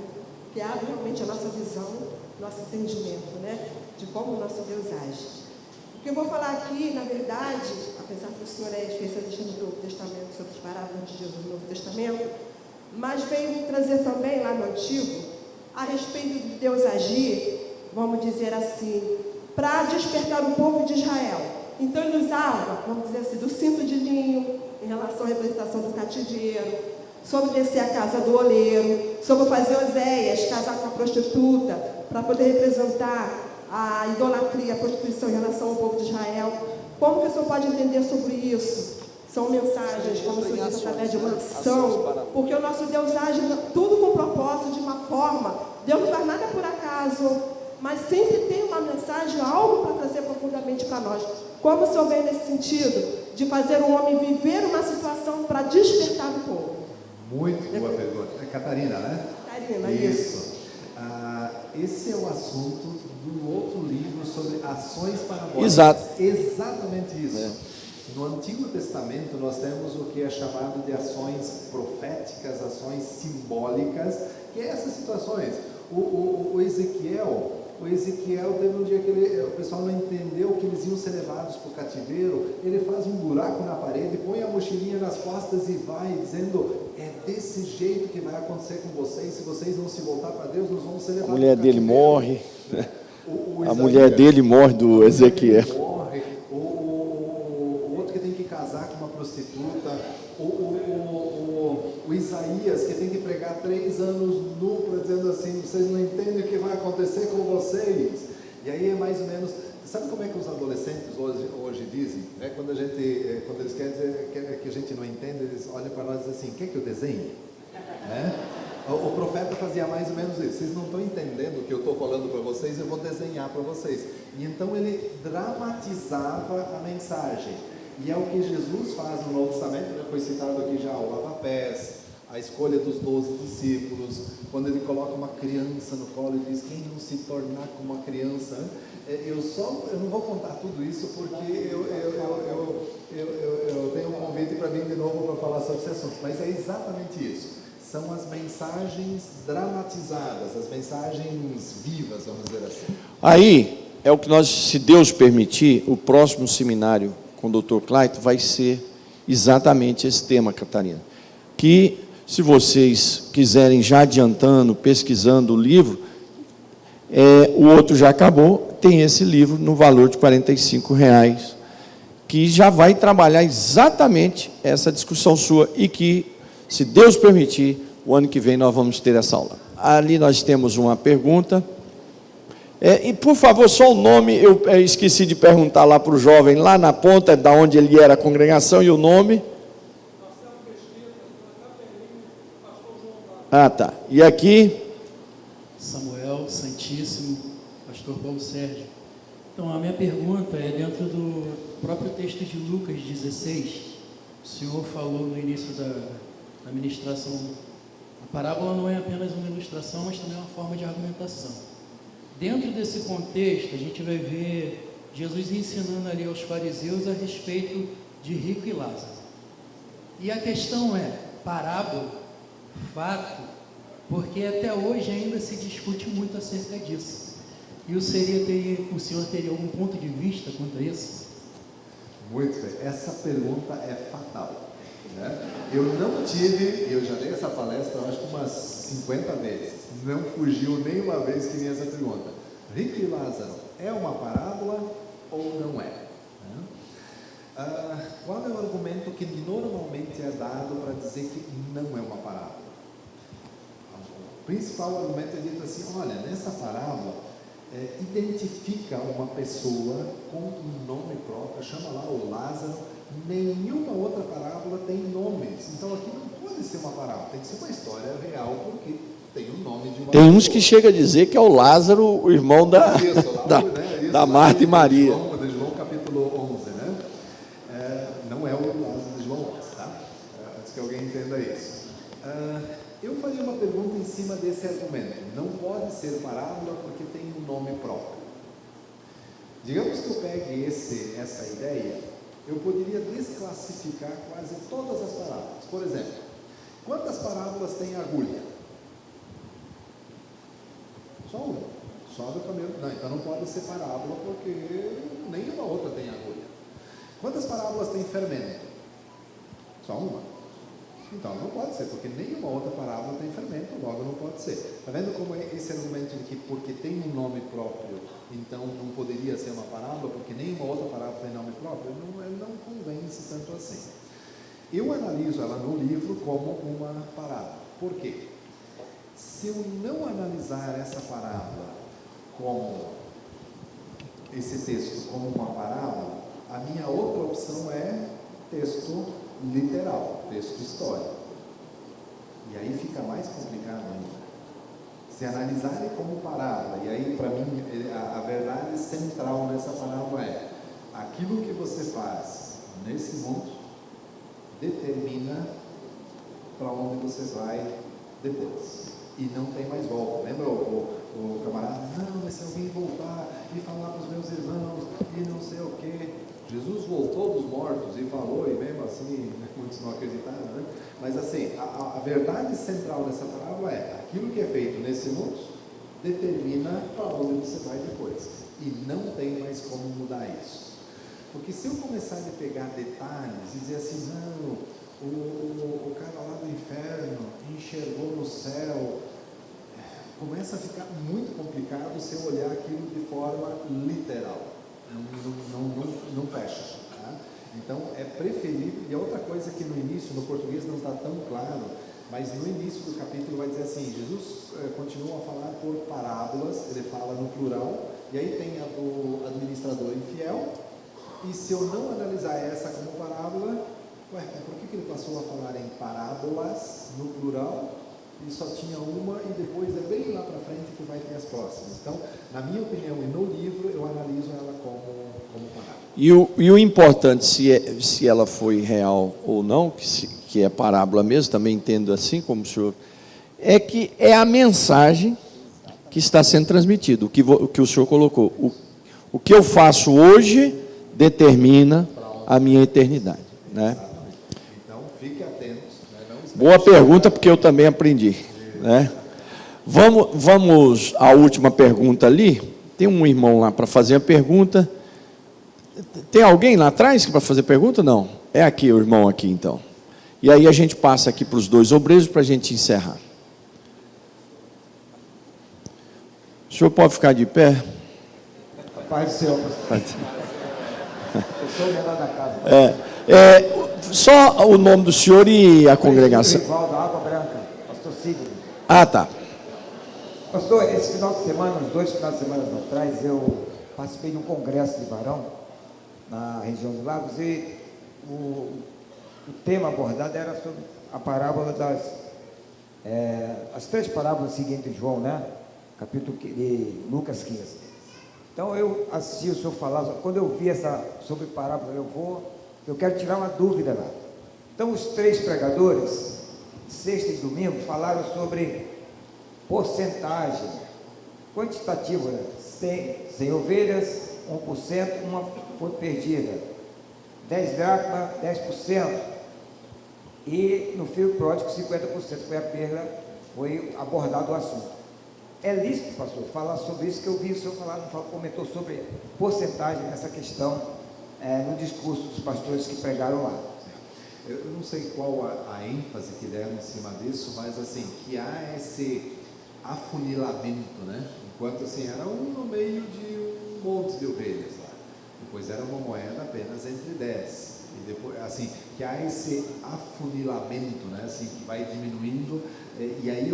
Speaker 8: que abre realmente a nossa visão, nosso entendimento, né, de como o nosso Deus age. O que eu vou falar aqui, na verdade, apesar que o senhor é especialista no Novo Testamento, sobre as parábolas de Jesus no Novo Testamento, mas veio me trazer também lá no Antigo, a respeito de Deus agir, vamos dizer assim, para despertar o povo de Israel. Então ele usava, vamos dizer assim, do cinto de linho, em relação à representação do cativeiro, sobre descer a casa do oleiro, sobre fazer Oséias casar com a prostituta, para poder representar a idolatria, a prostituição em relação ao povo de Israel. Como que o senhor pode entender sobre isso? São mensagens, como o senhor disse, através de uma ação, porque o nosso Deus age tudo com propósito, de uma forma. Deus não faz nada por acaso, mas sempre tem uma mensagem, algo para trazer profundamente para nós. Como o senhor vê nesse sentido, de fazer o homem viver uma situação para despertar o povo?
Speaker 2: Muito boa pergunta. É Catarina, né?
Speaker 8: Catarina,
Speaker 2: isso. Esse é o assunto do outro livro sobre ações parabólicas.
Speaker 1: Exato.
Speaker 2: Exatamente isso. No Antigo Testamento nós temos o que é chamado de ações proféticas, ações simbólicas, que é essas situações. O Ezequiel teve um dia que o pessoal não entendeu que eles iam ser levados para o cativeiro. Ele faz um buraco na parede, põe a mochilinha nas costas e vai dizendo: é desse jeito que vai acontecer com vocês. Se vocês não se voltar para Deus, nós vamos ser levados.
Speaker 1: A mulher dele morre.
Speaker 2: A
Speaker 1: mulher dele morre do Ezequiel.
Speaker 2: Morre. O outro que tem que casar com uma prostituta. O Isaías que tem que pregar 3 anos nu, dizendo assim: vocês não entendem o que vai acontecer com vocês. E aí é mais ou menos... Sabe como é que os adolescentes hoje dizem? Né? Quando eles querem dizer que a gente não entende, eles olham para nós e dizem assim: quer que eu desenhe? Né? O profeta fazia mais ou menos isso: vocês não estão entendendo o que eu estou falando para vocês, eu vou desenhar para vocês. E então ele dramatizava a mensagem. E é o que Jesus faz no Novo Testamento, né? Foi citado aqui já o lava-pés, a escolha dos 12 discípulos, quando ele coloca uma criança no colo e diz: quem não se tornar como uma criança? Eu não vou contar tudo isso, porque eu tenho um convite para vir de novo para falar sobre esse assunto, mas é exatamente isso. São as mensagens dramatizadas, as mensagens vivas, vamos dizer assim.
Speaker 1: Aí é o que nós, se Deus permitir, o próximo seminário com o Dr. Clayton vai ser exatamente esse tema, Catarina. Que, se vocês quiserem, já adiantando, pesquisando o livro, O outro já acabou, tem esse livro no valor de R$ 45, que já vai trabalhar exatamente essa discussão sua e que, se Deus permitir, o ano que vem nós vamos ter essa aula. Ali nós temos uma pergunta. E, por favor, só o nome, eu esqueci de perguntar lá para o jovem, lá na ponta, da onde ele era a congregação, e o nome? Ah, tá. E aqui?
Speaker 9: Samuel Santíssimo, pastor Paulo Sérgio. Então, a minha pergunta é dentro do próprio texto de Lucas 16. O senhor falou no início da ministração, a parábola não é apenas uma ilustração, mas também uma forma de argumentação. Dentro desse contexto, a gente vai ver Jesus ensinando ali aos fariseus a respeito de rico e Lázaro. E a questão é, parábola, fato, porque até hoje ainda se discute muito acerca disso. E o senhor teria algum ponto de vista quanto a isso?
Speaker 2: Muito bem, essa pergunta é fatal, né? Eu já dei essa palestra, acho que umas 50 vezes, não fugiu nenhuma vez que vinha essa pergunta. Rico e Lázaro é uma parábola ou não é? Qual é o argumento que normalmente é dado para dizer que não é uma parábola? O principal argumento é dito assim: olha, nessa parábola identifica uma pessoa com um nome próprio, chama lá o Lázaro. Nenhuma outra parábola tem nomes, então aqui não pode ser uma parábola, tem que ser uma história real, porque tem o nome de uma
Speaker 1: Tem uns que chegam a dizer que é o Lázaro, o irmão da Marta e Maria.
Speaker 2: De João capítulo 11, né? Não é o Lázaro de João 11, tá? Antes que alguém entenda isso. Eu faria uma pergunta em cima desse argumento. Não pode ser parábola porque tem um nome próprio. Digamos que eu pegue essa ideia, eu poderia desclassificar quase todas as parábolas. Por exemplo, quantas parábolas tem agulha? Só uma. Só do camelo. Não, então não pode ser parábola porque nenhuma outra tem agulha. Quantas parábolas tem fermento? Só uma. Então não pode ser, porque nenhuma outra parábola tem fermento, logo não pode ser. Está vendo como é esse argumento de que porque tem um nome próprio, então não poderia ser uma parábola, porque nenhuma outra parábola tem nome próprio? Não convence tanto assim. Eu analiso ela no livro como uma parábola. Por quê? Se eu não analisar essa parábola como esse texto como uma parábola, a minha outra opção é texto literal, texto histórico. E aí fica mais complicado ainda. Se analisarem como parábola, e aí para mim a verdade central nessa parábola é: aquilo que você faz nesse mundo determina para onde você vai depois. E não tem mais volta. Lembra o camarada? Não, mas se alguém voltar e falar para os meus irmãos e não sei o quê. Jesus voltou dos mortos e falou, e mesmo assim muitos não acreditaram, né? Mas assim, a verdade central dessa parábola é: aquilo que é feito nesse mundo determina para onde você vai depois. E não tem mais como mudar isso. Porque se eu começar a pegar detalhes e dizer assim: não, o cara lá do inferno enxergou no céu, começa a ficar muito complicado se eu olhar aquilo de forma literal. Não fecha. Tá? Então é preferível. E a outra coisa que no início, no português não está tão claro, mas no início do capítulo vai dizer assim: Jesus continua a falar por parábolas, ele fala no plural, e aí tem a do administrador infiel. E se eu não analisar essa como parábola, por que ele passou a falar em parábolas no plural e só tinha uma, e depois é bem lá para frente que vai ter as próximas? Então, na minha opinião e no livro, eu analiso ela como parábola.
Speaker 1: E o importante, se ela foi real ou não, que é parábola mesmo, também entendo assim como o senhor, é que é a mensagem que está sendo transmitida, o que o senhor colocou. O que eu faço hoje determina a minha eternidade, né?
Speaker 2: Então, fique atento. Né?
Speaker 1: Boa pergunta, porque eu também aprendi, né? Vamos à última pergunta ali. Tem um irmão lá para fazer a pergunta. Tem alguém lá atrás para fazer pergunta? Não. É aqui, o irmão aqui, então. E aí a gente passa aqui para os dois obreiros para a gente encerrar. O senhor pode ficar de pé?
Speaker 10: Paz do Senhor, pastor. Eu sou o menor da casa.
Speaker 1: Só o nome do senhor e a congregação.
Speaker 10: Rivaldo, Água Branca, pastor Sidney.
Speaker 1: Ah, tá.
Speaker 10: Pastor, esse final de semana, uns 2 finais de semana atrás, eu participei de um congresso de varão na região dos Lagos e o tema abordado era sobre a parábola as 3 parábolas seguintes de João, né? Capítulo de Lucas 15. Então eu assisti o senhor falar, quando eu vi sobre parábola, eu quero tirar uma dúvida lá. Então os 3 pregadores, sexta e domingo, falaram sobre porcentagem quantitativa, né? 100 ovelhas, 1%, uma foi perdida, 10 dracmas, 10%, e no filho pródigo 50% foi a perda, foi abordado o assunto. É lícito, pastor, falar sobre isso, que eu vi o senhor falar, comentou sobre porcentagem nessa questão no discurso dos pastores que pregaram lá.
Speaker 2: Eu não sei qual a ênfase que deram em cima disso, mas assim, que há esse afunilamento, né? Enquanto assim, era um no meio de um monte de ovelhas lá. Depois era uma moeda apenas entre 10. E depois, assim, que há esse afunilamento, né? Assim, que vai diminuindo. E aí,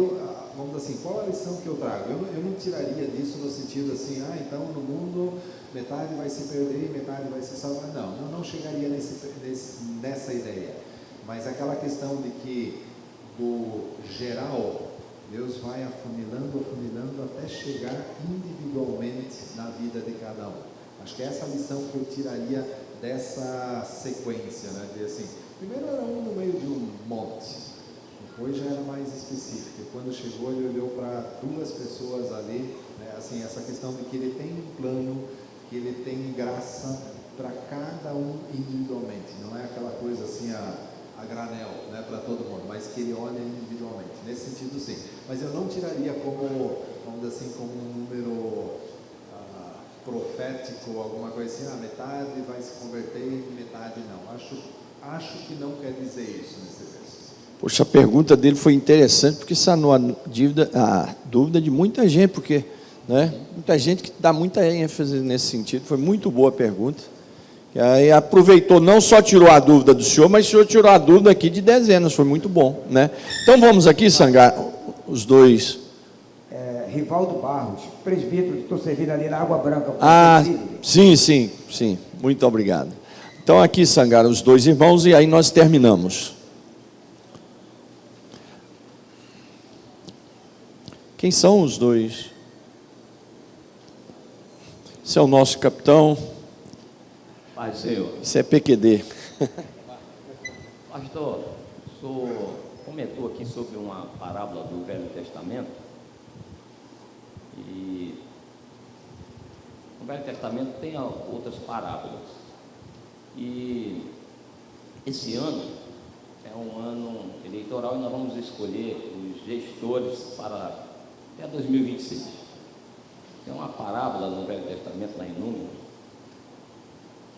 Speaker 2: vamos dizer assim, qual a lição que eu trago? Eu não tiraria disso no sentido assim, então no mundo metade vai se perder, metade vai se salvar. Não chegaria nessa ideia. Mas aquela questão de que do geral, Deus vai afunilando até chegar individualmente na vida de cada um. Acho que é essa lição que eu tiraria dessa sequência, né? De assim, primeiro era um no meio de um monte, depois já era mais específico. E quando chegou, ele olhou para 2 pessoas ali, né? Assim, essa questão de que ele tem um plano, que ele tem graça para cada um individualmente. Não é aquela coisa assim a granel, né, para todo mundo, mas que ele olha individualmente. Nesse sentido, sim. Mas eu não tiraria como, vamos dizer assim, como um número profético, alguma coisa assim, metade vai se converter e metade não. Acho que não quer dizer isso nesse verso.
Speaker 1: Poxa, a pergunta dele foi interessante, porque sanou a dúvida de muita gente, porque, né, muita gente que dá muita ênfase nesse sentido. Foi muito boa a pergunta. E aí aproveitou, não só tirou a dúvida do senhor, mas o senhor tirou a dúvida aqui de dezenas, foi muito bom, né? Então vamos aqui, Sangar, os 2.
Speaker 10: Rivaldo Barros, presbítero, estou servindo ali na Água Branca.
Speaker 1: Sim, muito obrigado. Então aqui, Sangar, os 2 irmãos, e aí nós terminamos. Quem são os 2? Esse é o nosso capitão.
Speaker 11: Pai do Senhor.
Speaker 1: Isso é PQD.
Speaker 11: Pastor, o senhor comentou aqui sobre uma parábola do Velho Testamento. E no Velho Testamento tem outras parábolas. E esse ano é um ano eleitoral e nós vamos escolher os gestores para até 2026. Tem uma parábola no Velho Testamento, lá em Números,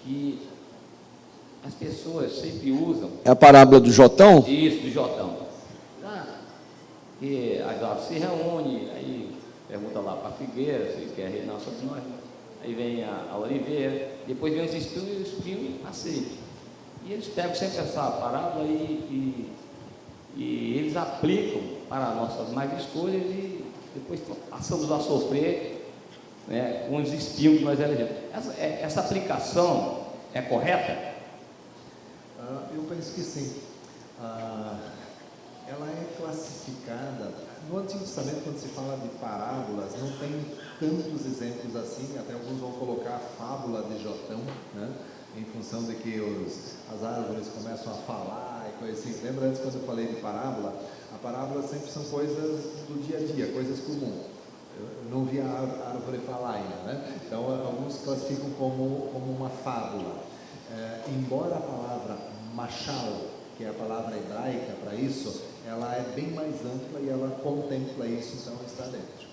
Speaker 11: que as pessoas sempre usam.
Speaker 1: É a parábola do Jotão?
Speaker 11: Isso, do Jotão. Que agora se reúne, aí pergunta lá para a figueira se quer reinar sobre nós. Aí vem a oliveira, depois vem os espinhos e os espinhos aceitam. E eles pegam sempre essa parábola e eles aplicam para nossas más escolhas e depois passamos a sofrer, né, com os espinhos que nós elegemos. Essa aplicação é correta?
Speaker 2: Eu penso que sim. Ela é classificada. No Antigo Testamento, quando se fala de parábolas, não tem tantos exemplos assim. Até alguns vão colocar a fábula de Jotão, né? Em função de que as árvores começam a falar e coisas assim. Lembra antes quando eu falei de parábola? A parábola sempre são coisas do dia a dia, coisas comuns. Eu não vi a árvore falar ainda, né? Então, alguns classificam como uma fábula. Embora a palavra machal, que é a palavra hebraica para isso, ela é bem mais ampla e ela contempla isso, então está dentro.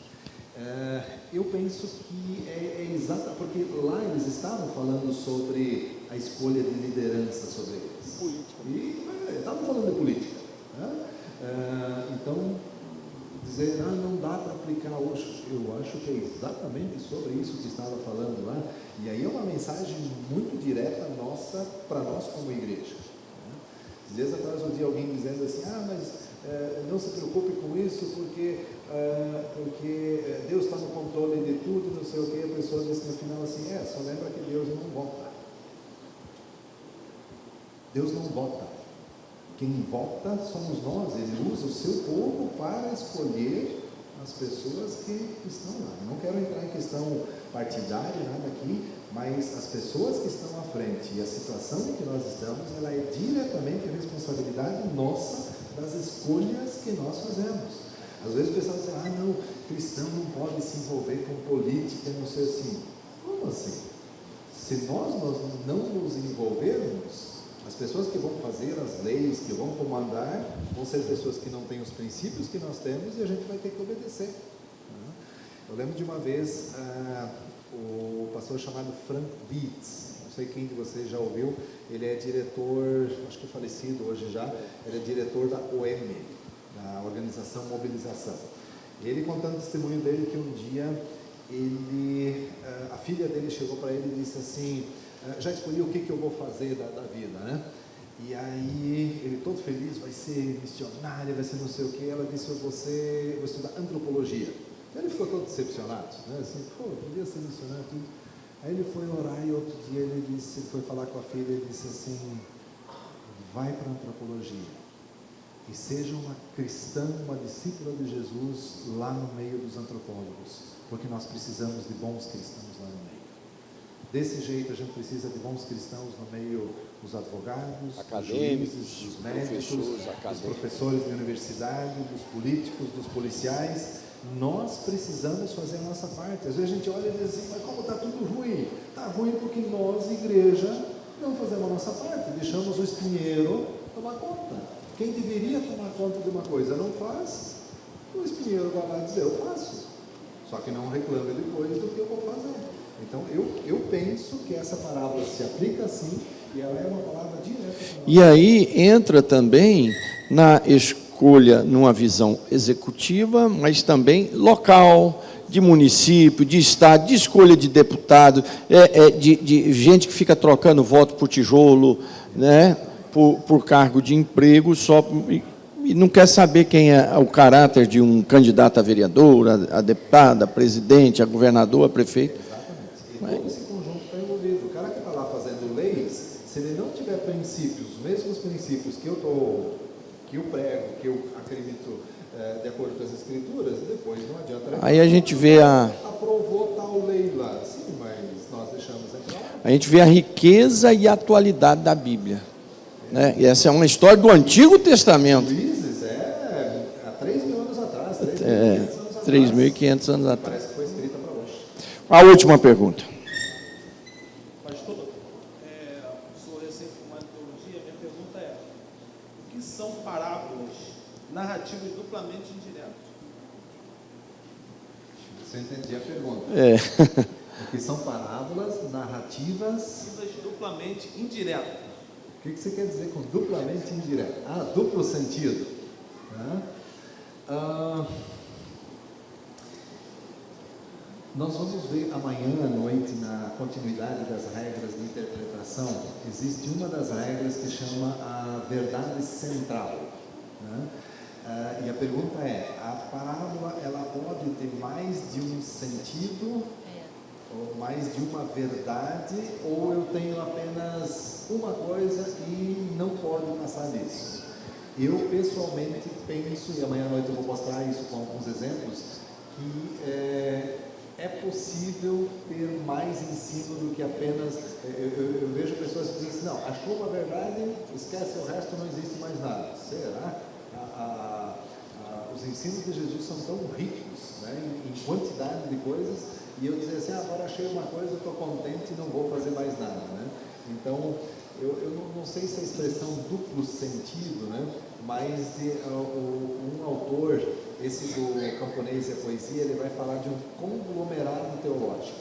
Speaker 2: Eu penso que é exata, porque lá eles estavam falando sobre a escolha de liderança sobre eles. Política. E estavam falando de política, né? Então, dizer, não dá para aplicar hoje. Eu acho que é exatamente sobre isso que estava falando lá. E aí é uma mensagem muito direta nossa, para nós como igreja. Dias atrás eu ouvi alguém dizendo assim, mas não se preocupe com isso, porque Deus está no controle de tudo, não sei o que. A pessoa disse no final assim, só lembra que Deus não vota. Deus não vota. Quem vota somos nós. Ele usa o seu povo para escolher as pessoas que estão lá. Eu não quero entrar em questão partidária, nada aqui, mas as pessoas que estão à frente e a situação em que nós estamos, ela é diretamente responsabilidade nossa das escolhas que nós fazemos. Às vezes o pessoal diz, não, cristão não pode se envolver com política, não sei assim. Como assim? Se nós não nos envolvermos, as pessoas que vão fazer as leis, que vão comandar, vão ser pessoas que não têm os princípios que nós temos e a gente vai ter que obedecer. Eu lembro de uma vez, o pastor chamado Frank Dietz, não sei quem de vocês já ouviu, ele é diretor, acho que falecido hoje já, ele é diretor da OM, da Organização Mobilização. Ele contando o testemunho dele que um dia a filha dele chegou para ele e disse assim, já escolhi o que eu vou fazer da vida, né? E aí, ele todo feliz, vai ser missionário, vai ser não sei o que. Ela disse, eu vou estudar antropologia. Então ele ficou todo decepcionado, né? Assim, podia ser missionário, tudo. Aí ele foi orar e outro dia ele foi falar com a filha e disse assim, vai para a antropologia e seja uma cristã, uma discípula de Jesus lá no meio dos antropólogos, porque nós precisamos de bons cristãos lá no meio. Desse jeito a gente precisa de bons cristãos no meio dos advogados,
Speaker 1: acadêmicos,
Speaker 2: dos juízes, dos médicos, dos professores de universidade, dos políticos, dos policiais. Nós precisamos fazer a nossa parte. Às vezes a gente olha e diz assim, mas como está tudo ruim? Está ruim porque nós, igreja, não fazemos a nossa parte, deixamos o espinheiro tomar conta. Quem deveria tomar conta de uma coisa não faz, o espinheiro vai lá dizer, eu faço. Só que não reclame depois do que eu vou fazer. Então, eu penso que essa parábola se aplica assim, e ela é uma palavra direta.
Speaker 1: E aí entra também na escolha, numa visão executiva, mas também local, de município, de estado, de escolha de deputado, de gente que fica trocando voto por tijolo, né, por cargo de emprego, e não quer saber quem é o caráter de um candidato a vereador, a deputado, a presidente, a governador, a prefeito.
Speaker 2: Todo esse conjunto está envolvido. O cara que está lá fazendo leis, se ele não tiver princípios, os mesmos princípios que eu prego, que eu acredito de acordo com as escrituras, depois não adianta.
Speaker 1: Aí a gente vê
Speaker 2: aprovou tal lei lá, sim, mas nós deixamos entrar.
Speaker 1: A gente vê a riqueza e a atualidade da Bíblia, né? E essa é uma história do Antigo Testamento.
Speaker 2: Juízes há 3.000 anos atrás,
Speaker 1: 3.500 anos atrás.
Speaker 2: Parece que foi escrita para hoje.
Speaker 1: A última pergunta.
Speaker 3: Pastor, sou recém-formado em teologia, minha pergunta é, o que são parábolas narrativas duplamente indiretas?
Speaker 2: Você entendia a pergunta. O que são parábolas narrativas
Speaker 3: duplamente indiretas.
Speaker 2: O que você quer dizer com duplamente indireto? Duplo sentido. Nós vamos ver amanhã à noite, na continuidade das regras de interpretação, existe uma das regras que chama a verdade central. E a pergunta é, a parábola ela pode ter mais de um sentido, ou mais de uma verdade, ou eu tenho apenas uma coisa e não pode passar disso? Eu pessoalmente penso, e amanhã à noite eu vou mostrar isso com alguns exemplos, que é possível ter mais ensino do que apenas... Eu vejo pessoas que dizem assim, não, achou uma verdade, esquece o resto, não existe mais nada. Será? Os ensinos de Jesus são tão ricos, né, em quantidade de coisas, e eu dizer assim, agora achei uma coisa, estou contente e não vou fazer mais nada. Né? Então, eu não sei se a expressão duplo sentido, né, mas um autor, esse do Camponês e a Poesia, ele vai falar de um conglomerado teológico.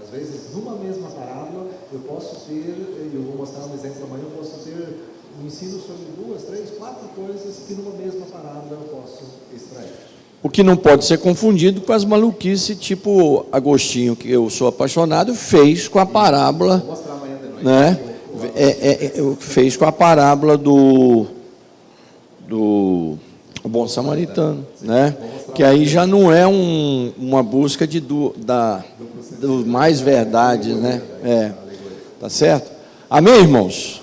Speaker 2: Às vezes, numa mesma parábola, eu posso ter, eu vou mostrar um exemplo amanhã, eu posso ter um ensino sobre 2, 3, 4 coisas que numa mesma parábola eu posso extrair.
Speaker 1: O que não pode ser confundido com as maluquices, tipo Agostinho, que eu sou apaixonado, fez com a parábola, né? Fez com a parábola do bom samaritano, né? Que aí já não é uma busca do mais verdade, né? Tá certo? Amém, irmãos?